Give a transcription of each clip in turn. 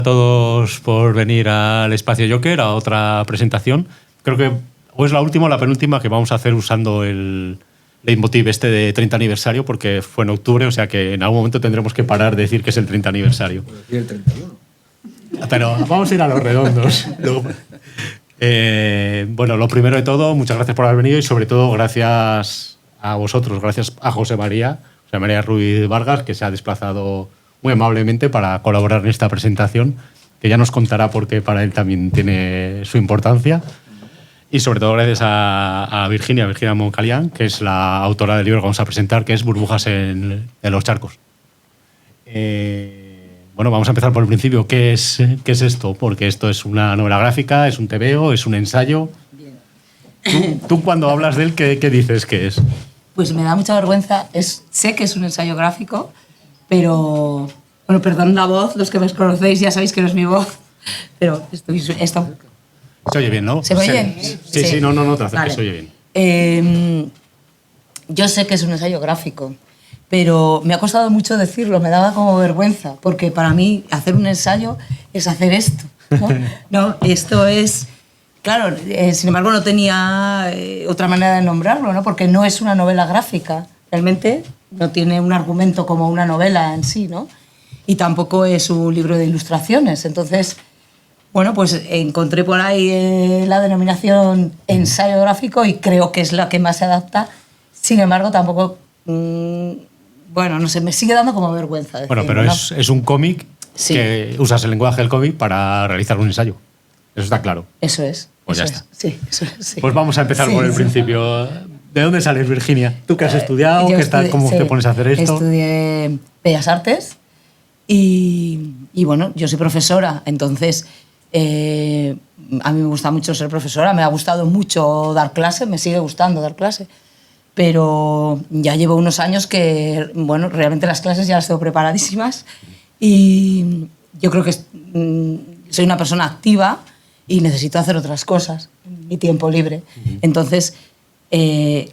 a todos por venir al Espacio Joker, a otra presentación. Creo que o es la última o la penúltima que vamos a hacer usando el leitmotiv este de 30 aniversario, porque fue en octubre, o sea que en algún momento tendremos que parar de decir que es el 30 aniversario. Y el 31. Pero vamos a ir a los redondos. Bueno, lo primero de todo, muchas gracias por haber venido y sobre todo gracias a vosotros, gracias a José María Ruiz Vargas, que se ha desplazado muy amablemente para colaborar en esta presentación, que ya nos contará por qué para él también tiene su importancia. Y sobre todo gracias a Virginia Moncalián, que es la autora del libro que vamos a presentar, que es Burbujas en los charcos. Bueno, vamos a empezar por el principio. ¿Qué es esto? Porque esto es una novela gráfica, es un tebeo, es un ensayo. ¿Tú cuando hablas de él, qué dices que es? Pues me da mucha vergüenza. Sé que es un ensayo gráfico, pero... Bueno, perdón la voz, los que me conocéis ya sabéis que no es mi voz, pero esto se oye bien, ¿no? ¿Se oye bien? Sí, no, te hace vale. que se oye bien. Yo sé que es un ensayo gráfico, pero me ha costado mucho decirlo, me daba como vergüenza, porque para mí hacer un ensayo es hacer esto, ¿no? No, esto es... Claro, sin embargo no tenía otra manera de nombrarlo, ¿no? Porque no es una novela gráfica, realmente no tiene un argumento como una novela en sí, ¿no? Y tampoco es un libro de ilustraciones, entonces... Bueno, pues encontré por ahí la denominación ensayo gráfico y creo que es la que más se adapta. Sin embargo, tampoco... bueno, no sé, me sigue dando como vergüenza decirlo, bueno, pero ¿no? es un cómic sí. que usas el lenguaje del cómic para realizar un ensayo. Eso está claro. Eso es. Pues eso ya está. Sí, eso es, sí. Pues vamos a empezar por el principio. ¿De dónde sales, Virginia? ¿Tú qué has estudiado? ¿Cómo te pones a hacer esto? Estudié Bellas Artes y bueno, yo soy profesora, entonces... a mí me gusta mucho ser profesora, me ha gustado mucho dar clase, me sigue gustando dar clase, pero ya llevo unos años que, bueno, realmente las clases ya las tengo preparadísimas y yo creo que soy una persona activa y necesito hacer otras cosas en mi tiempo libre. Entonces,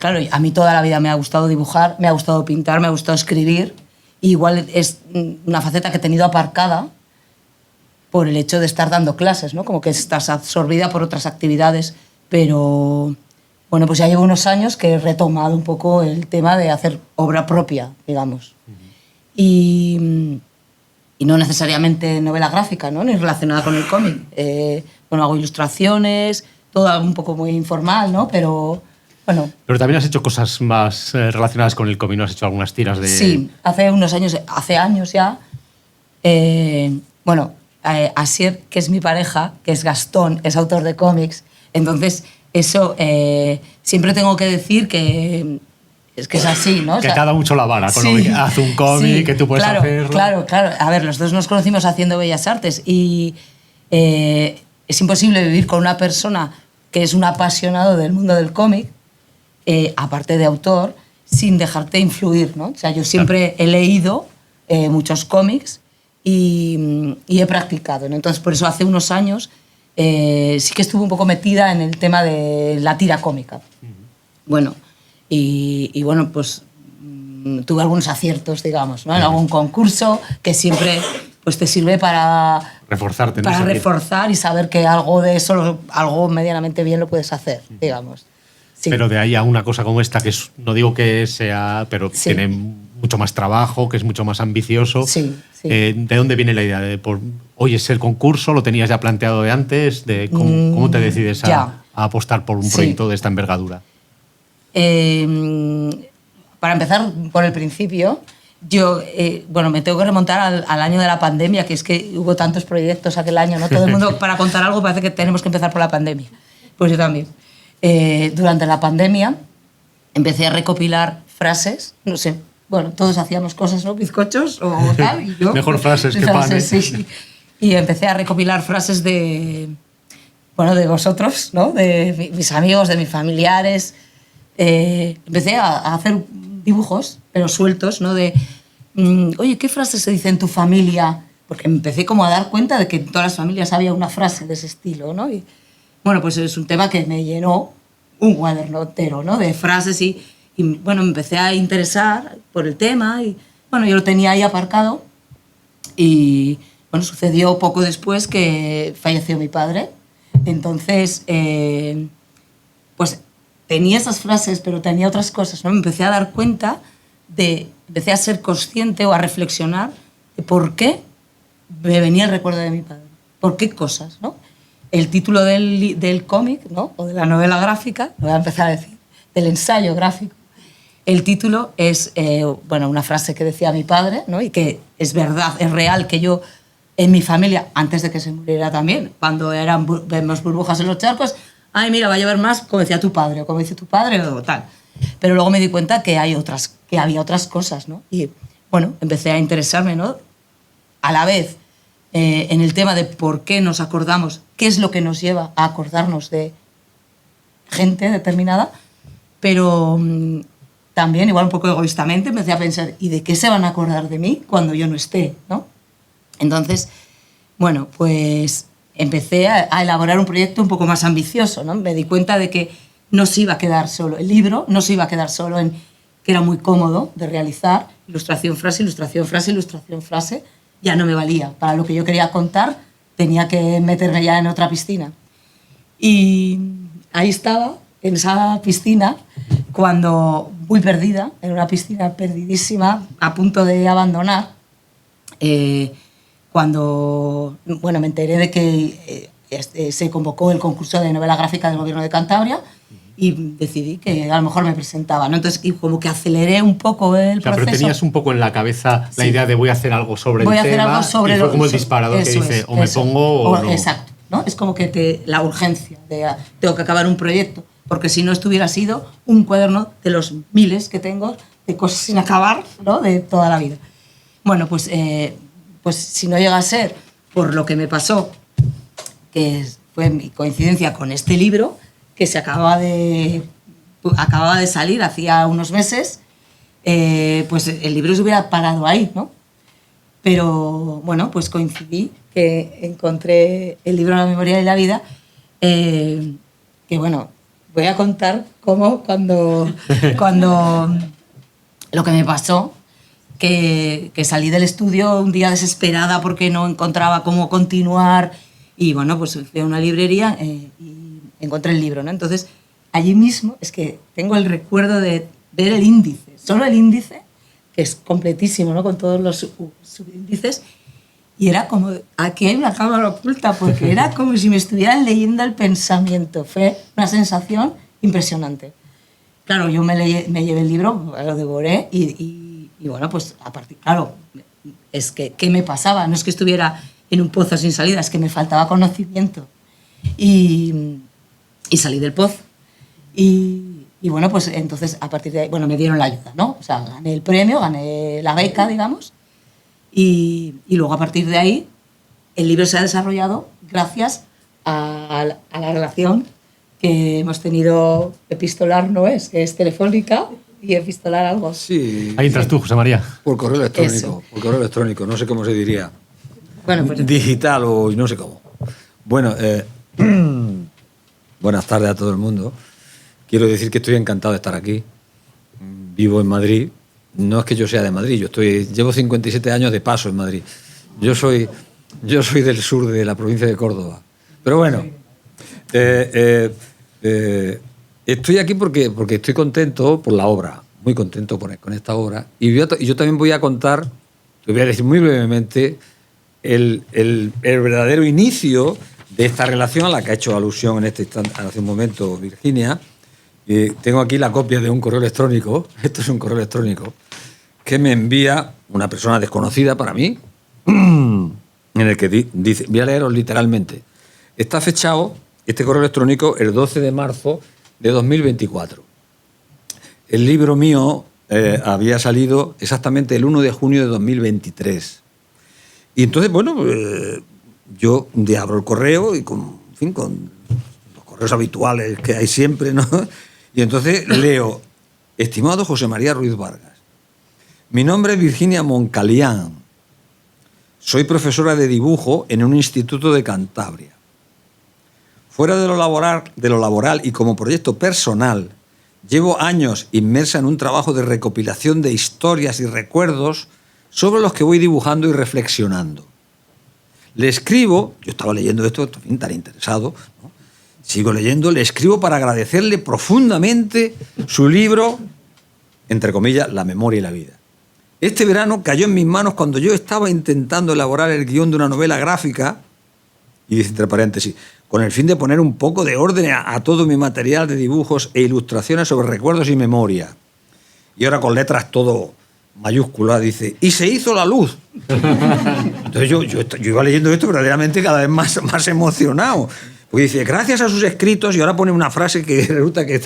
claro, a mí toda la vida me ha gustado dibujar, me ha gustado pintar, me ha gustado escribir, y igual es una faceta que he tenido aparcada por el hecho de estar dando clases, ¿no? Como que estás absorbida por otras actividades, pero bueno, pues ya llevo unos años que he retomado un poco el tema de hacer obra propia, digamos. Y no necesariamente novela gráfica, ¿no? Ni relacionada con el cómic. Bueno, hago ilustraciones, todo un poco muy informal, ¿no? Pero bueno... Pero también has hecho cosas más relacionadas con el cómic, ¿no? Has hecho algunas tiras de... Sí, hace años ya, bueno... Asier, que es mi pareja, que es Gastón, es autor de cómics, entonces eso siempre tengo que decir que es así, ¿no? Que te ha dado mucho la vara con lo que hace un cómic, que tú puedes hacerlo. Claro. A ver, los dos nos conocimos haciendo Bellas Artes y es imposible vivir con una persona que es un apasionado del mundo del cómic, aparte de autor, sin dejarte influir, ¿no? O sea, yo siempre he leído muchos cómics y he practicado, ¿no? Entonces, por eso hace unos años sí que estuve un poco metida en el tema de la tira cómica. Bueno, y bueno, pues tuve algunos aciertos, digamos, ¿no? En algún concurso que siempre pues, te sirve para reforzarte, ¿no? Para reforzar y saber que algo de eso, algo medianamente bien lo puedes hacer, digamos. Sí. Pero de ahí a una cosa como esta, que no digo que sea, pero sí, tiene mucho más trabajo, que es mucho más ambicioso. Sí. ¿De dónde viene la idea? Hoy es el concurso, ¿lo tenías ya planteado de antes? ¿Cómo te decides a apostar por un proyecto de esta envergadura? Para empezar por el principio, yo bueno, me tengo que remontar al año de la pandemia, que es que hubo tantos proyectos aquel año, ¿no? Todo el mundo, para contar algo, parece que tenemos que empezar por la pandemia. Pues yo también. Durante la pandemia empecé a recopilar frases, no sé, bueno, todos hacíamos cosas, ¿no? Bizcochos o tal. Y yo, mejor frases que panes. Sí. Y empecé a recopilar frases de vosotros, ¿no? De mis amigos, de mis familiares. Empecé a hacer dibujos, pero sueltos, ¿no? De, oye, ¿qué frase se dice en tu familia? Porque me empecé como a dar cuenta de que en todas las familias había una frase de ese estilo, ¿no? Y, bueno, pues es un tema que me llenó un cuaderno entero, ¿no? De frases y bueno, me empecé a interesar por el tema y bueno, yo lo tenía ahí aparcado y bueno, bueno, sucedió poco después que falleció mi padre. Entonces, pues tenía esas frases, pero tenía otras cosas, ¿no? Me empecé a dar cuenta empecé a ser consciente o a reflexionar de por qué me venía el recuerdo de mi padre, por qué cosas, ¿no? El título del cómic, ¿no? O de la novela gráfica, lo voy a empezar a decir, del ensayo gráfico. El título es, bueno, una frase que decía mi padre, ¿no? Y que es verdad, es real, que yo, en mi familia, antes de que se muriera también, cuando vemos burbujas en los charcos, ay, mira, va a llover más, como decía tu padre, o como dice tu padre, o tal. Pero luego me di cuenta que había otras cosas, ¿no? Y, bueno, empecé a interesarme, ¿no? A la vez, en el tema de por qué nos acordamos, qué es lo que nos lleva a acordarnos de gente determinada, pero también, igual un poco egoístamente, empecé a pensar, ¿y de qué se van a acordar de mí cuando yo no esté, ¿no? Entonces, bueno, pues empecé a elaborar un proyecto un poco más ambicioso, ¿no? Me di cuenta de que no se iba a quedar solo, el libro no se iba a quedar solo en que era muy cómodo de realizar, ilustración, frase, ilustración, frase, ilustración, frase, ya no me valía. Para lo que yo quería contar tenía que meterme ya en otra piscina. Y ahí estaba, en esa piscina, cuando muy perdida, en una piscina perdidísima, a punto de abandonar, cuando, bueno, me enteré de que se convocó el concurso de novela gráfica del Gobierno de Cantabria y decidí que a lo mejor me presentaba, ¿no? Entonces, y como que aceleré un poco el proceso. Pero tenías un poco en la cabeza la idea de voy a hacer algo sobre voy el a hacer tema, algo sobre y fue como el disparador que dice, o me pongo o no. Exacto, ¿no? Es como que la urgencia de tengo que acabar un proyecto, porque si no esto hubiera sido un cuaderno de los miles que tengo de cosas sin acabar, ¿no? De toda la vida. Bueno, pues si no llega a ser por lo que me pasó, que fue mi coincidencia con este libro, que se acababa de salir hacía unos meses, pues el libro se hubiera parado ahí, ¿no? Pero, bueno, pues coincidí que encontré el libro La memoria de la vida, que, bueno, voy a contar cómo cuando lo que me pasó, que salí del estudio un día desesperada porque no encontraba cómo continuar y, bueno, pues fui a una librería y encontré el libro, ¿no? Entonces, allí mismo es que tengo el recuerdo de ver el índice, solo el índice, que es completísimo, ¿no? Con todos los subíndices, y era como, aquí hay una cámara oculta, porque era como si me estuvieran leyendo el pensamiento. Fue una sensación impresionante. Claro, yo me llevé el libro, lo devoré, y bueno, pues a partir, claro, es que, ¿qué me pasaba? No es que estuviera en un pozo sin salida, es que me faltaba conocimiento. Y salí del pozo. Y bueno, pues entonces a partir de ahí, bueno, me dieron la ayuda, ¿no? O sea, gané el premio, gané la beca, digamos, y luego a partir de ahí el libro se ha desarrollado gracias a la relación que hemos tenido epistolar, ¿no es? Que es telefónica y epistolar algo. Sí. Ahí entras tú, José María. Por correo electrónico. Eso. Por correo electrónico, no sé cómo se diría. Bueno, pues Digital o no sé cómo. Bueno, buenas tardes a todo el mundo. Quiero decir que estoy encantado de estar aquí. Vivo en Madrid. No es que yo sea de Madrid, llevo 57 años de paso en Madrid. Yo soy del sur de la provincia de Córdoba. Pero bueno, estoy aquí porque estoy contento por la obra, muy contento con esta obra. Y yo también voy a contar, te voy a decir muy brevemente, el verdadero inicio de esta relación a la que ha hecho alusión en este instante, hace un momento, Virginia. Tengo aquí la copia de un correo electrónico, esto es un correo electrónico, que me envía una persona desconocida para mí, en el que dice, voy a leeros literalmente, está fechado este correo electrónico el 12 de marzo de 2024. El libro mío había salido exactamente el 1 de junio de 2023. Y entonces, bueno, yo abro el correo y con los correos habituales que hay siempre, ¿no? Y entonces leo, estimado José María Ruiz Vargas, mi nombre es Virginia Moncalián, soy profesora de dibujo en un instituto de Cantabria. Fuera de lo laboral y como proyecto personal, llevo años inmersa en un trabajo de recopilación de historias y recuerdos sobre los que voy dibujando y reflexionando. le escribo, yo estaba leyendo esto, en fin, tan interesado, ¿no? Sigo leyendo, le escribo para agradecerle profundamente su libro, entre comillas, La memoria y la vida. Este verano cayó en mis manos cuando yo estaba intentando elaborar el guión de una novela gráfica, y dice entre paréntesis, con el fin de poner un poco de orden a todo mi material de dibujos e ilustraciones sobre recuerdos y memoria. Y ahora con letras todo mayúsculas dice, y se hizo la luz. Entonces yo iba leyendo esto verdaderamente cada vez más emocionado. Porque dice, gracias a sus escritos, y ahora pone una frase que resulta que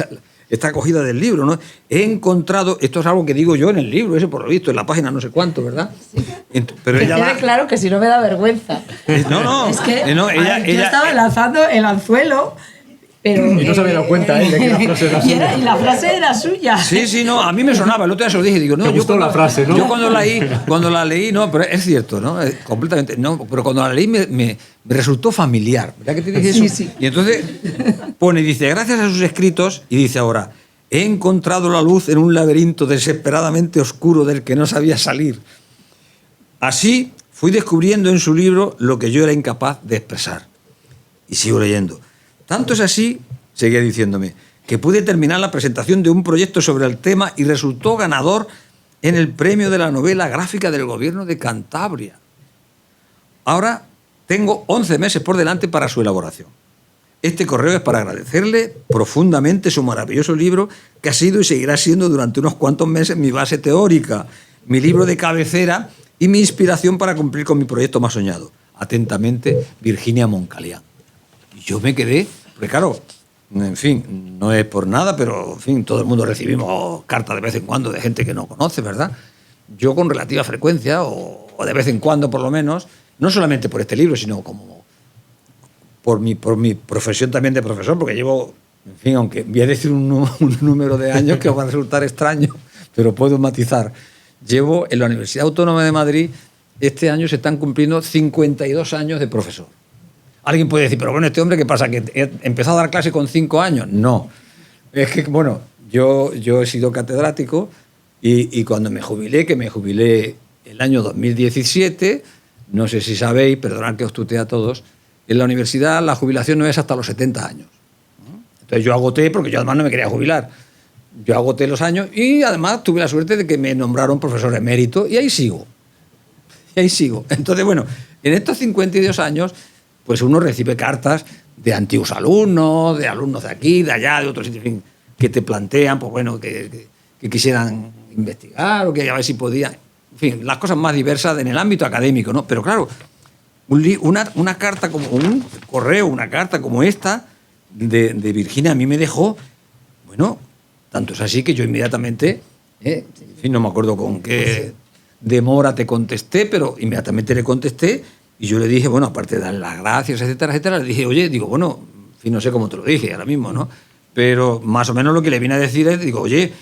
está cogida del libro, ¿no? He encontrado, esto es algo que digo yo en el libro, ese por lo visto, en la página no sé cuánto, ¿verdad? Sí. Pero que ella quede claro que si no me da vergüenza. No, es que no, yo estaba lanzando el anzuelo, pero... Y no se había dado cuenta, de que la frase era suya. Y la frase era suya. Sí, no, a mí me sonaba, el otro día se lo dije, digo, no, Te gustó la frase, ¿no? Yo cuando la leí, no, pero es cierto, ¿no? Completamente, no, pero cuando la leí me resultó familiar, ¿verdad que te dije eso? Sí. Y entonces dice, gracias a sus escritos, y dice ahora, he encontrado la luz en un laberinto desesperadamente oscuro del que no sabía salir. Así fui descubriendo en su libro lo que yo era incapaz de expresar. Y sigo leyendo. Tanto es así, seguía diciéndome, que pude terminar la presentación de un proyecto sobre el tema y resultó ganador en el premio de la novela gráfica del gobierno de Cantabria. Ahora tengo 11 meses por delante para su elaboración. Este correo es para agradecerle profundamente su maravilloso libro, que ha sido y seguirá siendo durante unos cuantos meses mi base teórica, mi libro de cabecera y mi inspiración para cumplir con mi proyecto más soñado. Atentamente, Virginia Moncalián. Y yo me quedé, porque claro, en fin, no es por nada, pero en fin, todo el mundo recibimos cartas de vez en cuando de gente que no conoce, ¿verdad? Yo con relativa frecuencia, o de vez en cuando por lo menos, no solamente por este libro, sino como por mi profesión también de profesor, porque llevo, en fin, aunque voy a decir un número de años que os va a resultar extraño, pero puedo matizar. Llevo en la Universidad Autónoma de Madrid, este año se están cumpliendo 52 años de profesor. Alguien puede decir, pero bueno, este hombre, ¿qué pasa? ¿Que empezó a dar clase con 5 años? No. Es que, bueno, yo he sido catedrático y cuando me jubilé, que me jubilé el año 2017, no sé si sabéis, perdonad que os tutee a todos, en la universidad la jubilación no es hasta los 70 años. Entonces yo agoté, porque yo además no me quería jubilar, yo agoté los años y además tuve la suerte de que me nombraron profesor emérito y ahí sigo. Entonces, bueno, en estos 52 años, pues uno recibe cartas de antiguos alumnos, de alumnos de aquí, de allá, de otros sitios, en fin, que te plantean, pues bueno, que quisieran investigar o que a ver si podían, en fin, las cosas más diversas en el ámbito académico, ¿no? Pero claro, una carta como un correo, una carta como esta de Virginia a mí me dejó, bueno, tanto es así que yo inmediatamente, en fin, no me acuerdo con qué demora te contesté, pero inmediatamente le contesté y yo le dije, bueno, aparte de darle las gracias, etcétera, etcétera, le dije, oye, digo, bueno, en fin, no sé cómo te lo dije ahora mismo, ¿no? Pero más o menos lo que le vine a decir es, digo, oye,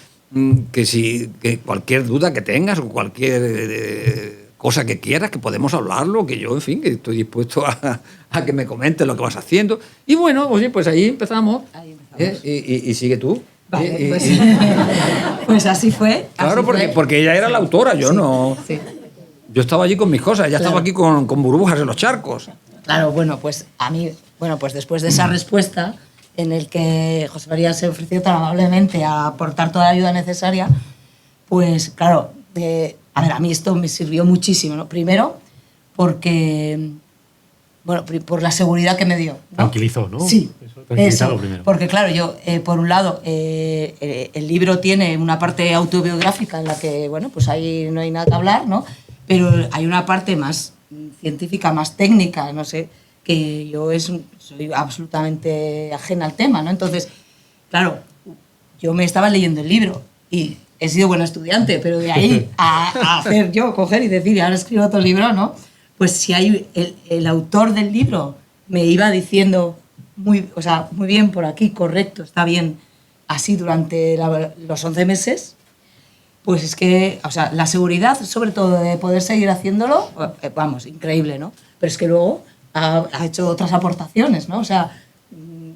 que cualquier duda que tengas o cualquier cosa que quieras, que podemos hablarlo, que yo, en fin, que estoy dispuesto a que me comentes lo que vas haciendo. Y bueno, oye, pues ahí empezamos. Y sigue tú. Vale, pues así fue. Claro, así porque ella era la autora, yo no. Sí. Yo estaba allí con mis cosas, ella estaba aquí con burbujas en los charcos. Claro, bueno, pues a mí, pues después de esa respuesta, en el que José María se ofreció tan amablemente a aportar toda la ayuda necesaria, pues claro, a mí esto me sirvió muchísimo, ¿no? Primero, porque, bueno, por la seguridad que me dio, ¿no? Tranquilizó, ¿no? Sí. Tranquilizado primero. Porque claro, yo, por un lado, el libro tiene una parte autobiográfica en la que, bueno, pues ahí no hay nada que hablar, ¿no? Pero hay una parte más científica, más técnica, no sé, que yo soy absolutamente ajena al tema, ¿no? Entonces, claro, yo me estaba leyendo el libro y he sido buena estudiante, pero de ahí a hacer yo, coger y decir, ahora escribo otro libro, ¿no? Pues si hay el autor del libro me iba diciendo muy bien por aquí, correcto, está bien, así durante los 11 meses, pues es que, o sea, la seguridad, sobre todo de poder seguir haciéndolo, vamos, increíble, ¿no? Pero es que luego ha hecho otras aportaciones, ¿no? O sea,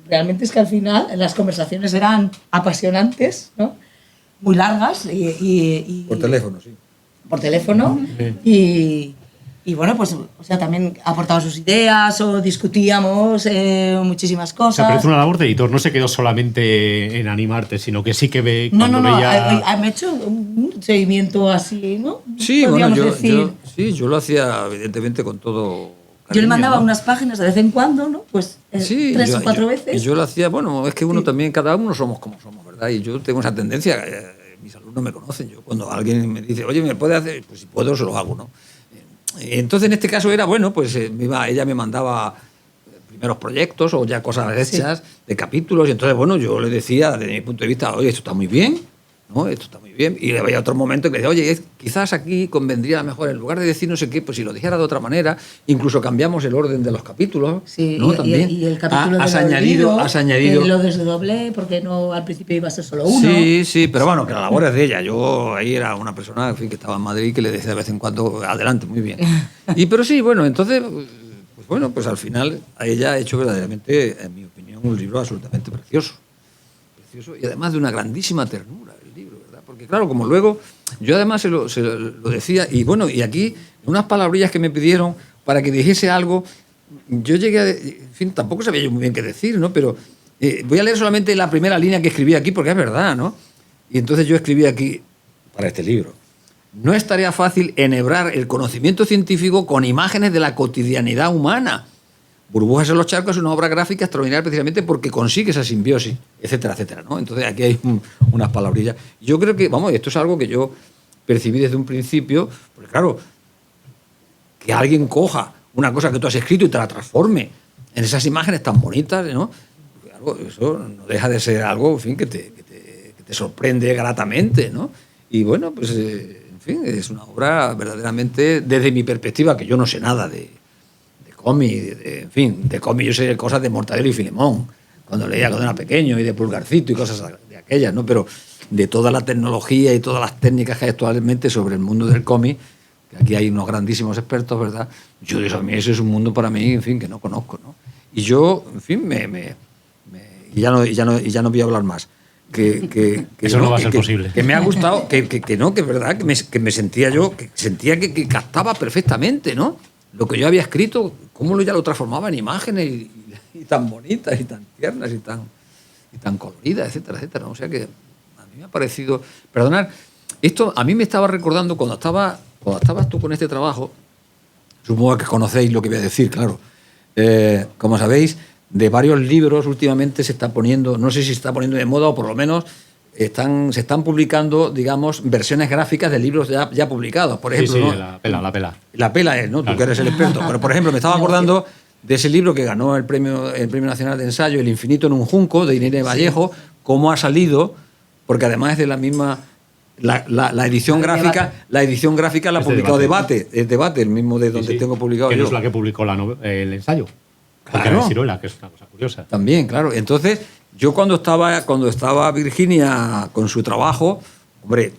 realmente es que al final las conversaciones eran apasionantes, ¿no? Muy largas y Por teléfono, sí. Por teléfono y Y bueno, pues, o sea, también aportaba sus ideas o discutíamos muchísimas O cosas. sea, pero es una labor de editor, no se quedó solamente en animarte, sino que sí que ve No, cuando veía... me he hecho un seguimiento así, ¿no? Sí, Podríamos bueno, decir. yo lo hacía evidentemente con todo Yo le cariño, mandaba ¿no? unas páginas de vez en cuando, ¿no? Pues Sí, 3 o 4 veces. yo lo hacía, bueno, es que uno Sí. también, cada uno somos como somos, ¿verdad? Y yo tengo esa tendencia, mis alumnos me conocen, yo cuando alguien me dice, oye, ¿me puede hacer? Pues si puedo, se lo hago, ¿no? Entonces, en este caso era, bueno, pues ella me mandaba primeros proyectos o ya cosas hechas de capítulos, y entonces, bueno, yo le decía, desde mi punto de vista, oye, esto está muy bien, ¿no? Esto está muy bien. Y había otro momento que le decía, oye, quizás aquí convendría mejor, en lugar de decir no sé qué, pues si lo dijera de otra manera, incluso cambiamos el orden de los capítulos, Sí, ¿no? y, También. y el capítulo Has del añadido, olvido, has añadido. que lo desdoblé porque no al principio iba a ser solo uno. Sí, sí, pero bueno, que la labor es de ella. Yo ahí era una persona, en fin, que estaba en Madrid y que le decía de vez en cuando, adelante, muy bien. Pero sí, bueno, entonces, pues bueno, pues al final a ella ha hecho verdaderamente, en mi opinión, un libro absolutamente precioso. Precioso y además de una grandísima ternura el libro, ¿verdad? Porque claro, como luego, yo además se lo decía, y bueno, y aquí, unas palabrillas que me pidieron para que dijese algo, yo llegué a, en fin, tampoco sabía yo muy bien qué decir, ¿no? Pero voy a leer solamente la primera línea que escribí aquí, porque es verdad, ¿no? Y entonces yo escribí aquí, para este libro, no es tarea fácil enhebrar el conocimiento científico con imágenes de la cotidianidad humana. Burbujas en los charcos es una obra gráfica extraordinaria precisamente porque consigue esa simbiosis, etcétera, etcétera, ¿no? Entonces aquí hay unas palabrillas. Yo creo que, vamos, esto es algo que yo percibí desde un principio, porque claro, que alguien coja una cosa que tú has escrito y te la transforme en esas imágenes tan bonitas, ¿no? Claro, eso no deja de ser algo, en fin, que te sorprende gratamente, ¿no? Y bueno, pues, en fin, es una obra verdaderamente, desde mi perspectiva, que yo no sé nada de cómic, en fin, de cómic yo sé cosas de Mortadelo y Filemón, cuando leía cuando era pequeño, y de Pulgarcito y cosas de aquellas, ¿no? Pero de toda la tecnología y todas las técnicas que hay actualmente sobre el mundo del cómic, que aquí hay unos grandísimos expertos, ¿verdad? Yo digo, a mí ese es un mundo para mí, en fin, que no conozco, ¿no? Y yo, en fin, y ya no voy a hablar más. Que Eso no va a ser posible. Que me ha gustado, que es verdad, que me sentía yo, que sentía que captaba perfectamente, ¿no? Lo que yo había escrito, cómo ya lo transformaba en imágenes y tan bonitas y tan tiernas y tan coloridas, etcétera, etcétera. O sea que a mí me ha parecido... Perdonad, esto a mí me estaba recordando cuando estabas tú con este trabajo, supongo que conocéis lo que voy a decir, claro. Como sabéis, de varios libros últimamente se está poniendo, no sé si se está poniendo de moda o por lo menos se están publicando, digamos, versiones gráficas de libros ya publicados. Por ejemplo, sí, ¿no? la pela. La pela es, ¿no? Claro. Tú que eres el experto. Pero, por ejemplo, me estaba acordando de ese libro que ganó el premio Nacional de Ensayo, El infinito en un junco, de Irene Vallejo, cómo ha salido, porque además es de la misma... La edición gráfica la ha Es de publicado Debate. Debate, el mismo de donde tengo publicado que yo. no es la que publicó el ensayo. Porque Claro. era de Ciruela, que es una cosa curiosa. También, claro. Entonces, yo cuando estaba Virginia con su trabajo, hombre,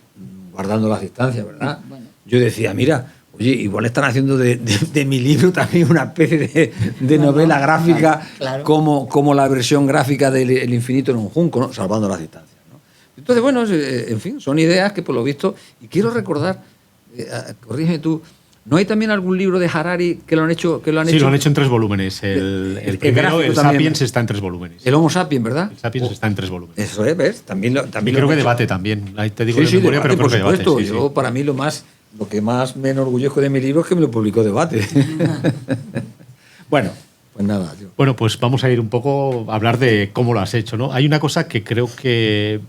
guardando las distancias, ¿verdad? Bueno. Yo decía, mira, oye, igual están haciendo de mi libro también una especie de novela gráfica, claro. como la versión gráfica de El infinito en un junco, ¿no? Salvando las distancias, ¿no? Entonces, bueno, en fin, son ideas que por lo visto, y quiero recordar, corrígeme tú, ¿no hay también algún libro de Harari que lo han hecho? Sí, lo han hecho en 3 volúmenes. El primero, gráfico el también. Sapiens, está en 3 volúmenes. El Homo sapiens, ¿verdad? El Sapiens está en 3 volúmenes. Eso es, ¿ves? También Y lo creo han que hecho. Debate también. Ahí te digo Sí, de sí, memoria, Debate, pero creo por que supuesto. Debate. Sí, Yo, para mí, lo que más me enorgullezco de mi libro es que me lo publicó Debate. Bueno, pues nada. Bueno, pues vamos a ir un poco a hablar de cómo lo has hecho, ¿no? Hay una cosa que creo que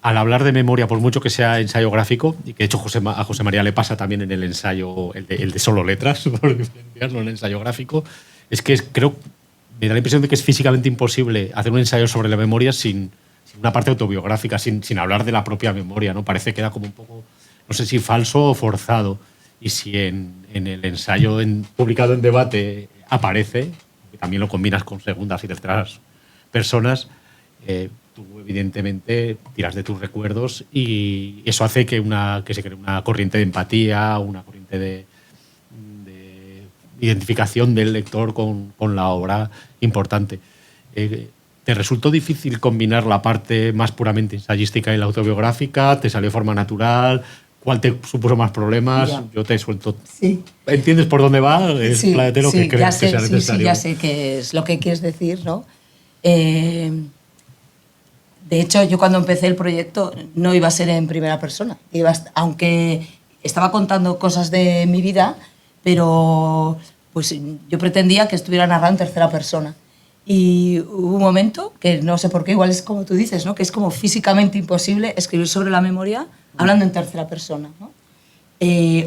al hablar de memoria, por mucho que sea ensayo gráfico, y que de hecho a José María le pasa también en el ensayo, el de solo letras, por diferenciarlo en el ensayo gráfico, es que me da la impresión de que es físicamente imposible hacer un ensayo sobre la memoria sin una parte autobiográfica, sin hablar de la propia memoria, ¿no? Parece que queda como un poco, no sé si falso o forzado. Y si en el ensayo publicado en Debate aparece, que también lo combinas con segundas y terceras personas, tú evidentemente tiras de tus recuerdos y eso hace que se cree una corriente de empatía, una corriente de identificación del lector con la obra importante. ¿Te resultó difícil combinar la parte más puramente ensayística y la autobiográfica? ¿Te salió de forma natural? cuál te supuso más problemas. Ya. Yo te he suelto. Sí. ¿Entiendes por dónde va? Expláyate lo que crees que sea necesario. Sí, ya sé qué es lo que quieres decir, ¿no? De hecho, yo cuando empecé el proyecto no iba a ser en primera persona. Aunque estaba contando cosas de mi vida, pero pues yo pretendía que estuviera narrado en tercera persona. Y hubo un momento que no sé por qué, igual es como tú dices, ¿no? Que es como físicamente imposible escribir sobre la memoria hablando en tercera persona, ¿no?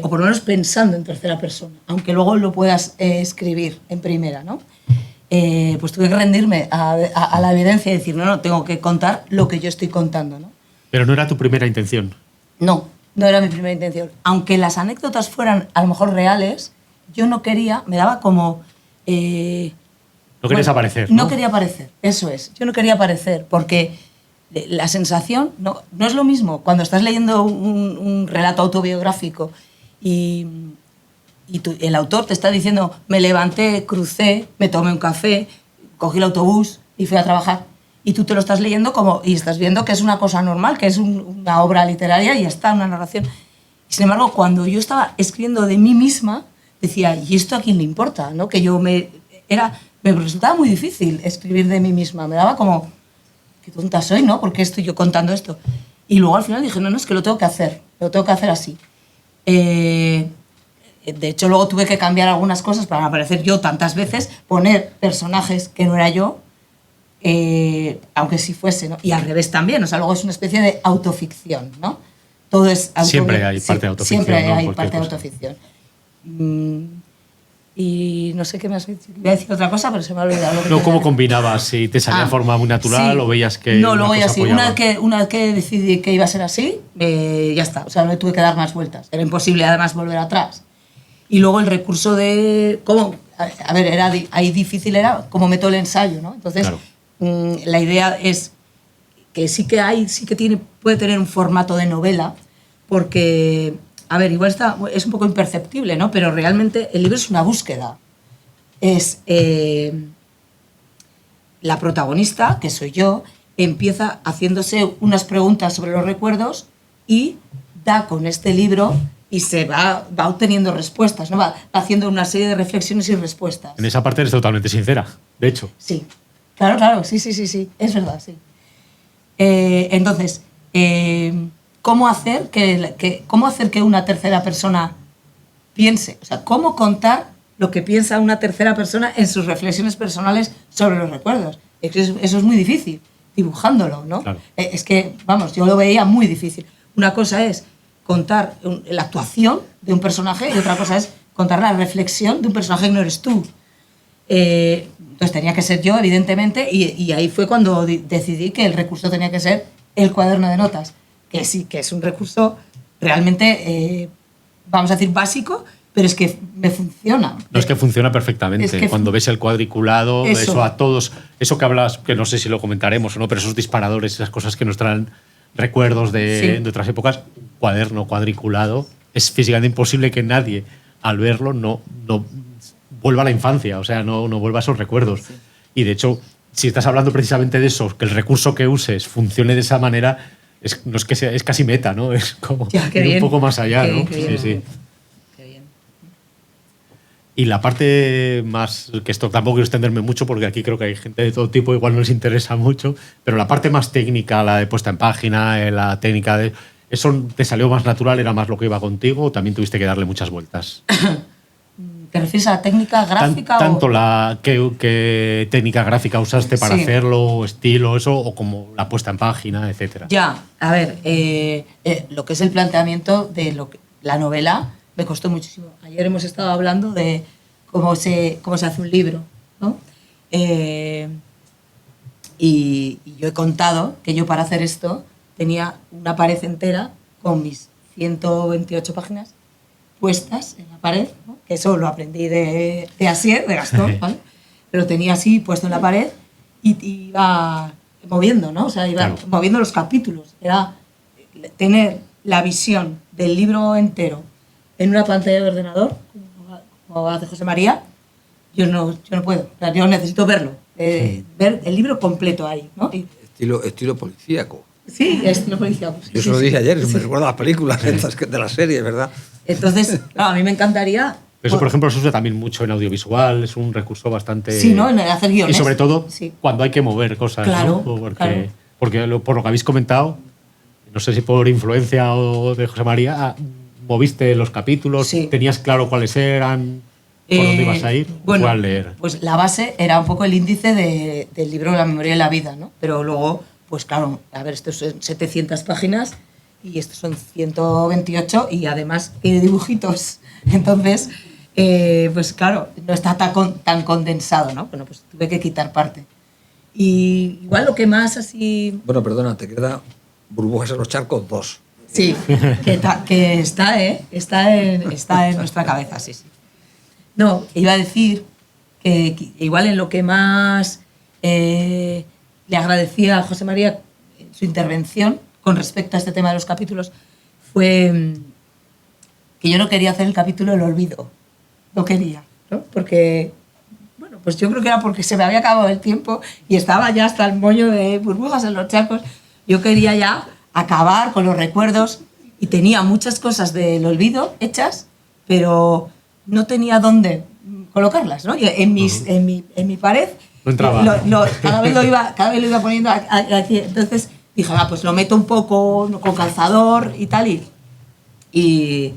O por lo menos pensando en tercera persona, aunque luego lo puedas escribir en primera, ¿no? Pues tuve que rendirme a la evidencia y decir, no, tengo que contar lo que yo estoy contando, ¿no? Pero no era tu primera intención. No era mi primera intención. Aunque las anécdotas fueran a lo mejor reales, yo no quería, me daba como... No querías aparecer, ¿no? No quería aparecer, eso es. Yo no quería aparecer porque la sensación no es lo mismo cuando estás leyendo un relato autobiográfico y el autor te está diciendo me levanté, crucé, me tomé un café, cogí el autobús y fui a trabajar. Y tú te lo estás leyendo y estás viendo que es una cosa normal, que es una obra literaria y ya está, una narración. Y sin embargo, cuando yo estaba escribiendo de mí misma, decía, ¿y esto a quién le importa? ¿No? Que me resultaba muy difícil escribir de mí misma. Me daba como, qué tonta soy, ¿no? ¿Por qué estoy yo contando esto? Y luego al final dije, no, es que lo tengo que hacer así. De hecho, luego tuve que cambiar algunas cosas para aparecer yo tantas veces, poner personajes que no era yo, aunque sí fuese, ¿no? Y al revés también, o sea, luego es una especie de autoficción, ¿no? Todo es siempre hay parte de autoficción. Siempre ¿no? hay parte de autoficción. Y no sé qué me has dicho. Voy a decir otra cosa, pero se me ha olvidado. Lo que no, ¿cómo combinabas? Si te salía de forma muy natural o veías que. No, lo veía así. Apoyaba. Una vez que decidí que iba a ser así, ya está. O sea, no tuve que dar más vueltas. Era imposible además volver atrás. Y luego el recurso de. ¿Cómo? A ver, ahí difícil era como método el ensayo, ¿no? Entonces, claro. La idea es que puede tener un formato de novela, porque. A ver, igual es un poco imperceptible, ¿no? Pero realmente el libro es una búsqueda. Es la protagonista, que soy yo, empieza haciéndose unas preguntas sobre los recuerdos y da con este libro y se va obteniendo respuestas, ¿no? Va haciendo una serie de reflexiones y respuestas. En esa parte eres totalmente sincera, de hecho. Sí, claro, sí, es verdad, sí. Entonces, ¿cómo hacer que una tercera persona piense? O sea, ¿cómo contar lo que piensa una tercera persona en sus reflexiones personales sobre los recuerdos? Eso es muy difícil, dibujándolo, ¿no? Claro. Es que, vamos, yo lo veía muy difícil. Una cosa es contar la actuación de un personaje y otra cosa es contar la reflexión de un personaje que no eres tú. Entonces tenía que ser yo, evidentemente, y ahí fue cuando decidí que el recurso tenía que ser el cuaderno de notas. Que sí, que es un recurso realmente, vamos a decir, básico, pero es que me funciona. No, es que funciona perfectamente. Es que cuando ves el cuadriculado, eso a todos, eso que hablas, que no sé si lo comentaremos o no, pero esos disparadores, esas cosas que nos traen recuerdos de otras épocas, cuaderno cuadriculado, es físicamente imposible que nadie, al verlo, no vuelva a la infancia, o sea, no vuelva a esos recuerdos. Sí. Y de hecho, si estás hablando precisamente de eso, que el recurso que uses funcione de esa manera, no es que sea, es casi meta, ¿no? Es como ir un poco más allá, ¿no? Sí. Qué bien. Y la parte más, que esto tampoco quiero extenderme mucho porque aquí creo que hay gente de todo tipo, igual no les interesa mucho, pero la parte más técnica, la de puesta en página, la técnica de... ¿Eso te salió más natural, era más lo que iba contigo o también tuviste que darle muchas vueltas? ¿Te refieres a la técnica gráfica? Tanto qué técnica gráfica usaste para hacerlo, estilo, eso, o como la puesta en página, etcétera. Ya, a ver, lo que es el planteamiento de la novela me costó muchísimo. Ayer hemos estado hablando de cómo se hace un libro, ¿no? Y yo he contado que yo para hacer esto tenía una pared entera con mis 128 páginas puestas en la pared, ¿no? Que eso lo aprendí de Asier, de Gastón, ¿vale? Pero tenía así puesto en la pared y iba moviendo, ¿no? O sea, iba moviendo los capítulos. Era tener la visión del libro entero en una pantalla de ordenador, como hace José María, yo no puedo. O sea, yo necesito verlo, ver el libro completo ahí, ¿no? Estilo policíaco. Sí, estilo policial. Yo se lo dije ayer, me recuerdo las películas estas de la serie, ¿verdad? Entonces, claro, a mí me encantaría... Eso, por ejemplo, se usa también mucho en audiovisual, es un recurso bastante... Sí, ¿no? En hacer guiones. Y sobre todo sí. cuando hay que mover cosas, Claro, ¿no? Porque, claro. porque por lo que habéis comentado, no sé si por influencia o de José María, moviste los capítulos, Sí. tenías claro cuáles eran, por dónde ibas a ir, bueno, cuál leer. Pues la base era un poco el índice del libro La memoria de la vida, ¿no? Pero luego, pues claro, a ver, estos son 700 páginas y estos son 128 y además dibujitos. Entonces, pues claro, no está tan condensado, ¿no? Bueno, pues tuve que quitar parte. Y igual lo que más así... Bueno, perdona, te queda Burbujas en los charcos 2. Sí, que está en nuestra cabeza, sí, sí. No, iba a decir que igual en lo que más le agradecía a José María su intervención con respecto a este tema de los capítulos fue que yo no quería hacer el capítulo del olvido. No quería, ¿no? Porque, bueno, pues yo creo que era porque se me había acabado el tiempo y estaba ya hasta el moño de Burbujas en los charcos. Yo quería ya acabar con los recuerdos y tenía muchas cosas del olvido hechas, pero no tenía dónde colocarlas, ¿no? En mi pared No entraba. cada vez lo iba poniendo aquí. Entonces dije, pues lo meto un poco con calzador y tal. Y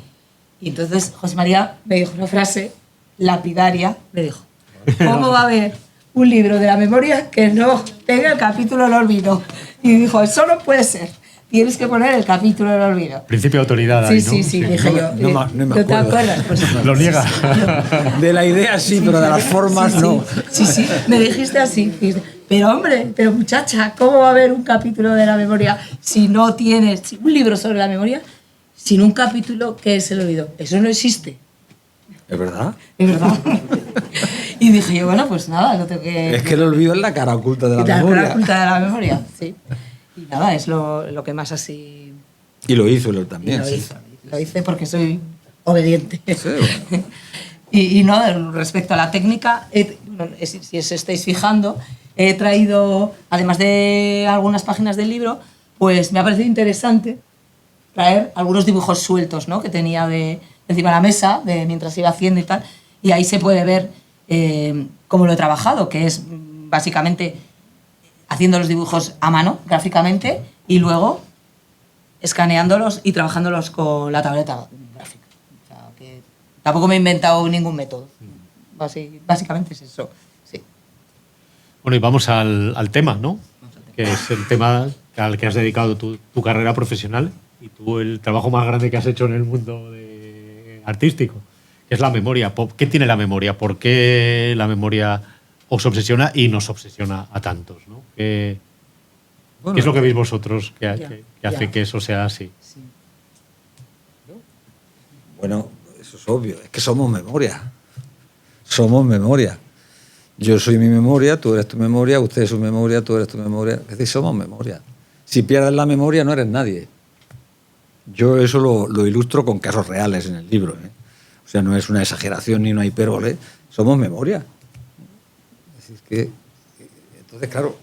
entonces José María me dijo una frase lapidaria, me dijo, ¿cómo va a haber un libro de la memoria que no tenga el capítulo del olvido? Y dijo, eso no puede ser. Tienes que poner el capítulo del olvido. Principio de autoridad Sí, ahí, ¿no? sí, dije yo. No me ¿No te acuerdo. acuerdas? Pues, Lo niega. De la idea sí, pero de las formas sí, no. Sí, sí, me dijiste así. Dijiste, pero hombre, pero muchacha, ¿cómo va a haber un capítulo de la memoria si no tienes un libro sobre la memoria sin un capítulo que es el olvido? Eso no existe. ¿Es verdad? Es verdad. Y dije yo, bueno, pues nada, lo tengo que... Es que el olvido es la cara oculta de la La memoria. oculta de la memoria, sí. Y nada, es lo que más así... Y lo hizo él también. sí. Lo hice porque soy obediente. Sí, bueno. Y no, respecto a la técnica, bueno, si os estáis fijando, he traído, además de algunas páginas del libro, pues me ha parecido interesante traer algunos dibujos sueltos, ¿no? Que tenía encima de la mesa, mientras iba haciendo y tal, y ahí se puede ver cómo lo he trabajado, que es básicamente haciendo los dibujos a mano, gráficamente, y luego escaneándolos y trabajándolos con la tableta gráfica. O sea, que tampoco me he inventado ningún método. Básicamente es eso, sí. Bueno, y vamos al tema, ¿no? Que es el tema al que has dedicado tu carrera profesional y tú el trabajo más grande que has hecho en el mundo artístico, que es la memoria. ¿Qué tiene la memoria? ¿Por qué la memoria os obsesiona y nos obsesiona a tantos, ¿no? ¿Qué es lo que veis vosotros que hace que eso sea así? Sí. Bueno, eso es obvio. Es que somos memoria. Somos memoria. Yo soy mi memoria, tú eres tu memoria, usted es su memoria, tú eres tu memoria. Es decir, somos memoria. Si pierdes la memoria, no eres nadie. Yo eso lo ilustro con casos reales en el libro, ¿eh? O sea, no es una exageración ni una hipérbole. Somos memoria. Es decir, que... Entonces, claro...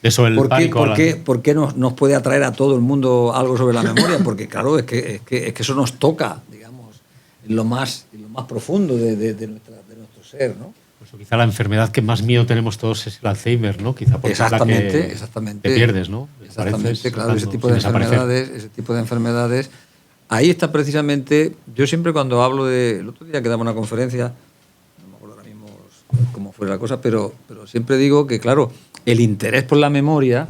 Eso el pánico. ¿Por qué nos puede atraer a todo el mundo algo sobre la memoria? Porque, claro, es que eso nos toca, digamos, en lo más profundo de nuestro ser, ¿no? Pues quizá la enfermedad que más miedo tenemos todos es el Alzheimer, ¿no? Quizá porque Exactamente. te pierdes, ¿no? Exactamente, claro, ese tipo de enfermedades. Ahí está precisamente, yo siempre cuando hablo el otro día que daba una conferencia, no me acuerdo ahora mismo cómo fue la cosa, pero siempre digo que, claro, el interés por la memoria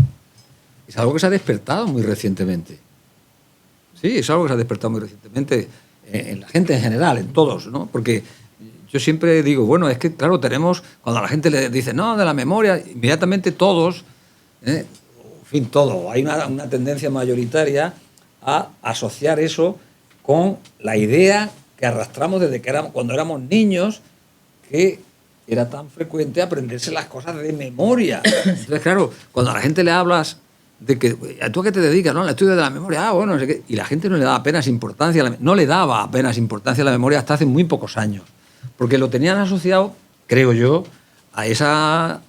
es algo que se ha despertado muy recientemente. Sí, es algo que se ha despertado muy recientemente en la gente en general, en todos, ¿no? Porque yo siempre digo, bueno, es que, claro, cuando a la gente le dice, no, de la memoria, inmediatamente todos, en fin, todo, hay una tendencia mayoritaria a asociar eso con la idea que arrastramos desde cuando éramos niños, que era tan frecuente aprenderse las cosas de memoria. Entonces, claro, cuando a la gente le hablas de que, ¿tú a qué te dedicas? ¿No? Al estudio de la memoria. Bueno, no sé qué. Y la gente no le daba apenas importancia a la memoria hasta hace muy pocos años. Porque lo tenían asociado, creo yo, a esa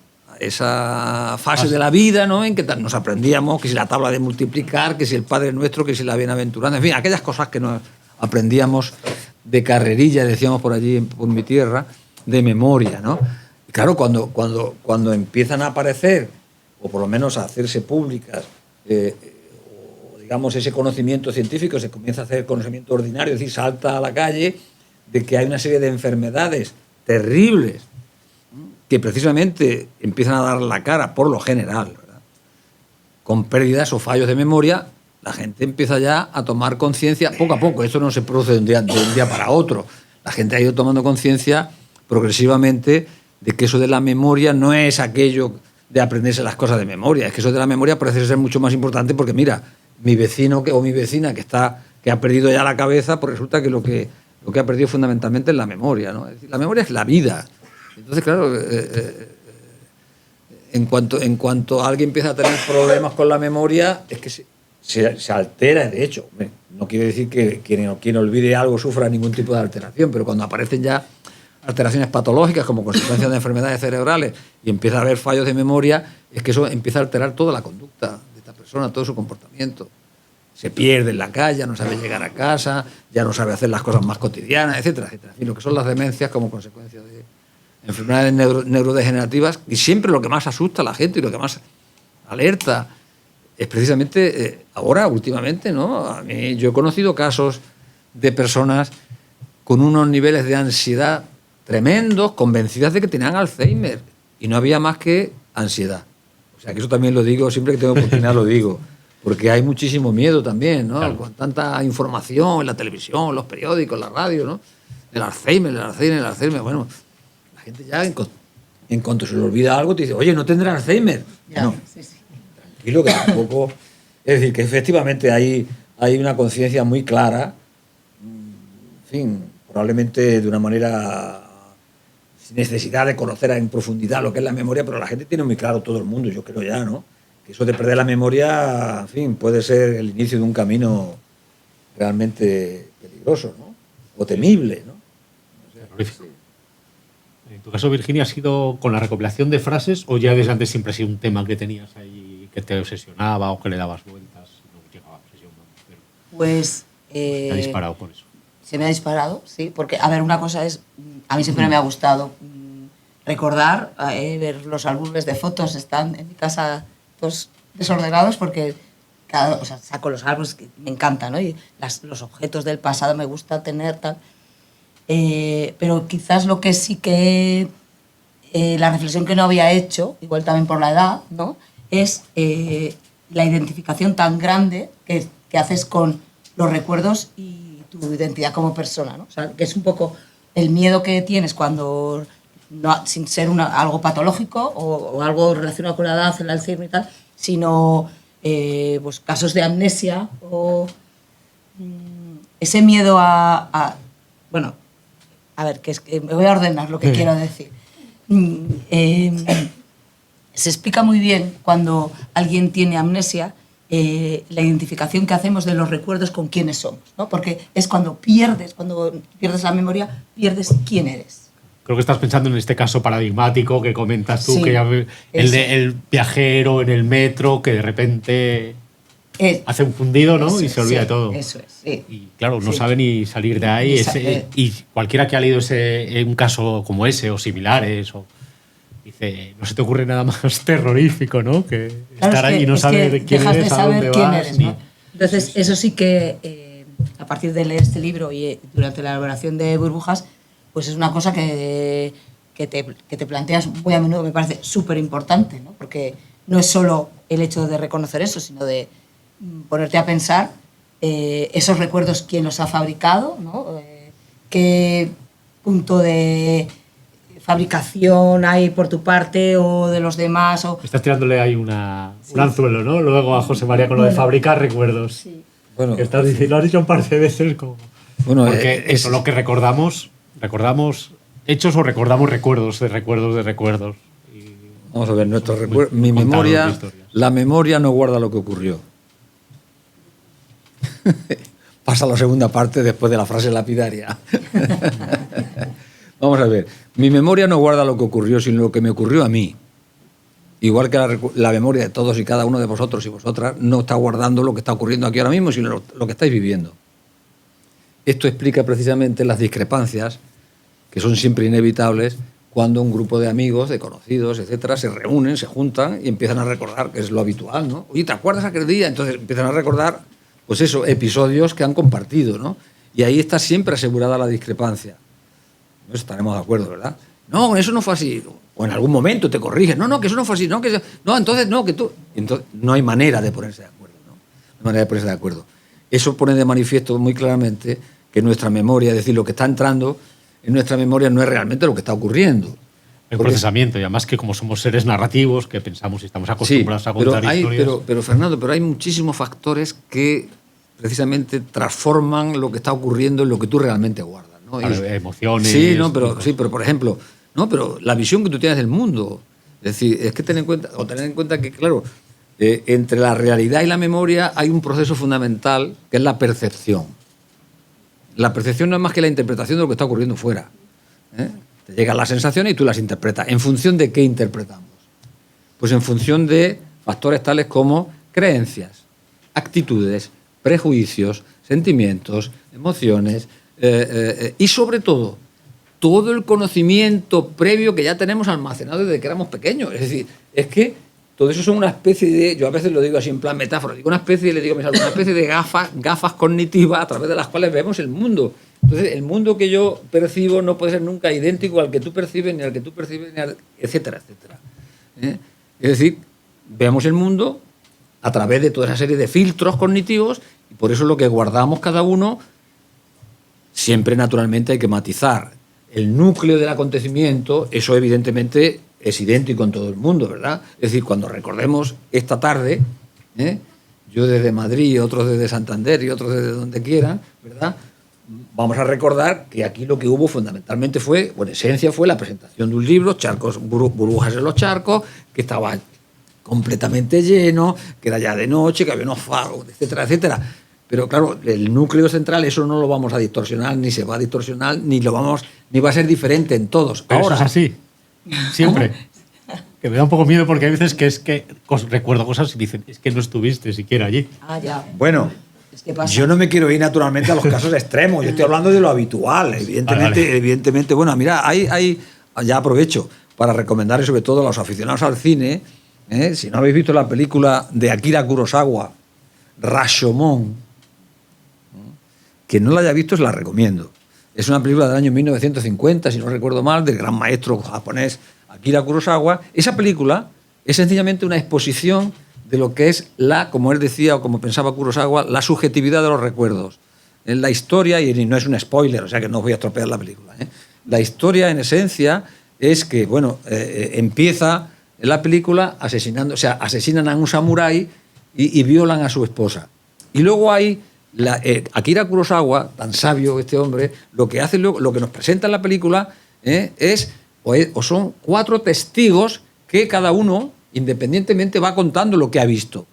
esa fase de la vida, ¿no? En que nos aprendíamos que si la tabla de multiplicar, que si el Padre Nuestro, que si la Bienaventuranza, en fin, aquellas cosas que nos aprendíamos de carrerilla, decíamos por allí, por mi tierra, de memoria, ¿no? Y claro, cuando empiezan a aparecer, o por lo menos a hacerse públicas, o digamos ese conocimiento científico, se comienza a hacer conocimiento ordinario, es decir, salta a la calle de que hay una serie de enfermedades terribles que precisamente empiezan a dar la cara, por lo general, ¿verdad?, con pérdidas o fallos de memoria, la gente empieza ya a tomar conciencia, poco a poco, esto no se produce de un día para otro, la gente ha ido tomando conciencia progresivamente de que eso de la memoria no es aquello de aprenderse las cosas de memoria, es que eso de la memoria parece ser mucho más importante porque, mira, mi vecino o mi vecina que ha perdido ya la cabeza, pues resulta que lo que ha perdido fundamentalmente es la memoria, ¿no? Es decir, la memoria es la vida. Entonces, claro, en cuanto alguien empieza a tener problemas con la memoria, es que se altera, de hecho. No quiere decir que quien olvide algo sufra ningún tipo de alteración, pero cuando aparecen ya alteraciones patológicas como consecuencia de enfermedades cerebrales y empieza a haber fallos de memoria, es que eso empieza a alterar toda la conducta de esta persona, todo su comportamiento. Se pierde en la calle, ya no sabe llegar a casa, ya no sabe hacer las cosas más cotidianas, etcétera, etcétera. En fin, lo que son las demencias como consecuencia de enfermedades neurodegenerativas, y siempre lo que más asusta a la gente y lo que más alerta es precisamente ahora, últimamente, ¿no? A mí, yo he conocido casos de personas con unos niveles de ansiedad tremendos, convencidas de que tenían Alzheimer, y no había más que ansiedad. O sea, que eso también lo digo, siempre que tengo oportunidad lo digo, porque hay muchísimo miedo también, ¿no? Claro. Con tanta información en la televisión, en los periódicos, en la radio, ¿no? El Alzheimer, bueno, la gente ya en cuanto se le olvida algo te dice, oye, ¿no tendrá Alzheimer? Ya, no, sí, sí. Tranquilo, que tampoco... Es decir, que efectivamente hay una conciencia muy clara, en fin, probablemente de una manera sin necesidad de conocer en profundidad lo que es la memoria, pero la gente tiene muy claro, todo el mundo, yo creo ya, ¿no?, que eso de perder la memoria, en fin, puede ser el inicio de un camino realmente peligroso, ¿no?, o temible, ¿no? O sea, sí. En tu caso, Virginia, ¿ha sido con la recopilación de frases o ya desde antes siempre ha sido un tema que tenías ahí que te obsesionaba o que le dabas vueltas? No llegaba a obsesión, pero pues... te ha disparado por eso. Se me ha disparado, sí, porque, a ver, una cosa es, a mí siempre me ha gustado recordar, ver los álbumes de fotos, están en mi casa todos desordenados porque, o sea, saco los álbumes que me encantan, ¿no? Y los objetos del pasado me gusta tener, tal. Pero quizás lo que sí que, la reflexión que no había hecho, igual también por la edad, ¿no?, es la identificación tan grande que haces con los recuerdos y tu identidad como persona, ¿no? O sea, que es un poco el miedo que tienes cuando, no, sin ser algo patológico o algo relacionado con la edad, el Alzheimer y tal, sino pues casos de amnesia o ese miedo bueno, a ver, que es que me voy a ordenar lo que quiero decir. Se explica muy bien cuando alguien tiene amnesia la identificación que hacemos de los recuerdos con quiénes somos, ¿no? Porque es cuando pierdes la memoria, pierdes quién eres. Creo que estás pensando en este caso paradigmático que comentas tú, sí, que el viajero en el metro que de repente hace un fundido, ¿no? Y se olvida de todo. Eso es, sí. Y claro, no sabe ni salir de ahí. Y cualquiera que ha leído un caso como ese o similares, dice, no se te ocurre nada más terrorífico, ¿no? Que claro, estar ahí y no saber quién eres, a dónde vas. ¿No? Entonces, eso sí que, a partir de leer este libro y durante la elaboración de Burbujas, pues es una cosa que te planteas muy a menudo, me parece súper importante, ¿no? Porque no es solo el hecho de reconocer eso, sino de ponerte a pensar esos recuerdos, quién los ha fabricado, ¿no? Qué punto de fabricación hay por tu parte o de los demás. Estás tirándole ahí un anzuelo, ¿no? Luego a José María con lo de fabricar recuerdos. Sí. Bueno, que estás diciendo, lo has dicho un par de veces. Bueno, porque eso es lo que recordamos hechos o recordamos recuerdos de recuerdos. Vamos a ver, nuestros recuerdos. Mi memoria, la memoria no guarda lo que ocurrió. Pasa la segunda parte después de la frase lapidaria. Vamos a ver, mi memoria no guarda lo que ocurrió, sino lo que me ocurrió a mí. igual que la memoria de todos y cada uno de vosotros y vosotras no está guardando lo que está ocurriendo aquí ahora mismo, sino lo que estáis viviendo. Esto explica precisamente las discrepancias que son siempre inevitables cuando un grupo de amigos, de conocidos, etcétera, se reúnen, se juntan y empiezan a recordar, que es lo habitual, ¿no? Oye, ¿te acuerdas aquel día? Entonces empiezan a recordar, pues eso, episodios que han compartido, ¿no? Y ahí está siempre asegurada la discrepancia. No estaremos de acuerdo, ¿verdad? No, eso no fue así. O en algún momento te corrigen. No, que eso no fue así. No, entonces no, que tú... Entonces, no hay manera de ponerse de acuerdo, ¿no? No hay manera de ponerse de acuerdo. Eso pone de manifiesto muy claramente que nuestra memoria, es decir, lo que está entrando en nuestra memoria no es realmente lo que está ocurriendo. El procesamiento, y además que como somos seres narrativos, que pensamos y estamos acostumbrados a contar historias... Pero Fernando, hay muchísimos factores que precisamente transforman lo que está ocurriendo en lo que tú realmente guardas, ¿no? Emociones... Sí, pero por ejemplo, pero la visión que tú tienes del mundo, es decir, es que tener en cuenta que, claro, entre la realidad y la memoria hay un proceso fundamental que es la percepción. La percepción no es más que la interpretación de lo que está ocurriendo fuera. Te llegan las sensaciones y tú las interpretas. ¿En función de qué interpretamos? Pues en función de factores tales como creencias, actitudes, prejuicios, sentimientos, emociones y sobre todo el conocimiento previo que ya tenemos almacenado desde que éramos pequeños. Es decir, es que todo eso son una especie de, yo a veces lo digo así en plan metáfora, digo una especie de gafas cognitivas a través de las cuales vemos el mundo. Entonces, el mundo que yo percibo no puede ser nunca idéntico al que tú percibes, ni al que tú percibes, etcétera, etcétera. Es decir, vemos el mundo a través de toda esa serie de filtros cognitivos y por eso lo que guardamos cada uno, siempre naturalmente hay que matizar. El núcleo del acontecimiento, eso evidentemente es idéntico en todo el mundo, ¿verdad? Es decir, cuando recordemos esta tarde, yo desde Madrid, otros desde Santander y otros desde donde quieran, ¿verdad? Vamos a recordar que aquí lo que hubo fundamentalmente fue, en esencia fue la presentación de un libro, burbujas en los charcos, que estaba completamente lleno, que era ya de noche, que había unos faros, etcétera, etcétera. Pero claro, el núcleo central, eso no lo vamos a distorsionar, ni se va a distorsionar, ni va a ser diferente en todos. Pero ahora eso es así, siempre. Que me da un poco miedo porque hay veces que recuerdo cosas y dicen, es que no estuviste siquiera allí. Ah, ya. Bueno, Es que pasa. yo no me quiero ir naturalmente a los casos extremos, yo estoy hablando de lo habitual, evidentemente. Evidentemente, bueno, mira, ya aprovecho para recomendar sobre todo a los aficionados al cine, si no habéis visto la película de Akira Kurosawa, Rashomon, quien no la haya visto, os la recomiendo. Es una película del año 1950, si no recuerdo mal, del gran maestro japonés Akira Kurosawa. Esa película es sencillamente una exposición de lo que es como él decía o como pensaba Kurosawa, la subjetividad de los recuerdos. En la historia, y no es un spoiler, o sea que no os voy a estropear la película, la historia en esencia es que, empieza en la película asesinan a un samurái y violan a su esposa. Y luego hay Akira Kurosawa, tan sabio este hombre, lo que hace, lo que nos presenta en la película son 4 testigos que cada uno independientemente va contando lo que ha visto.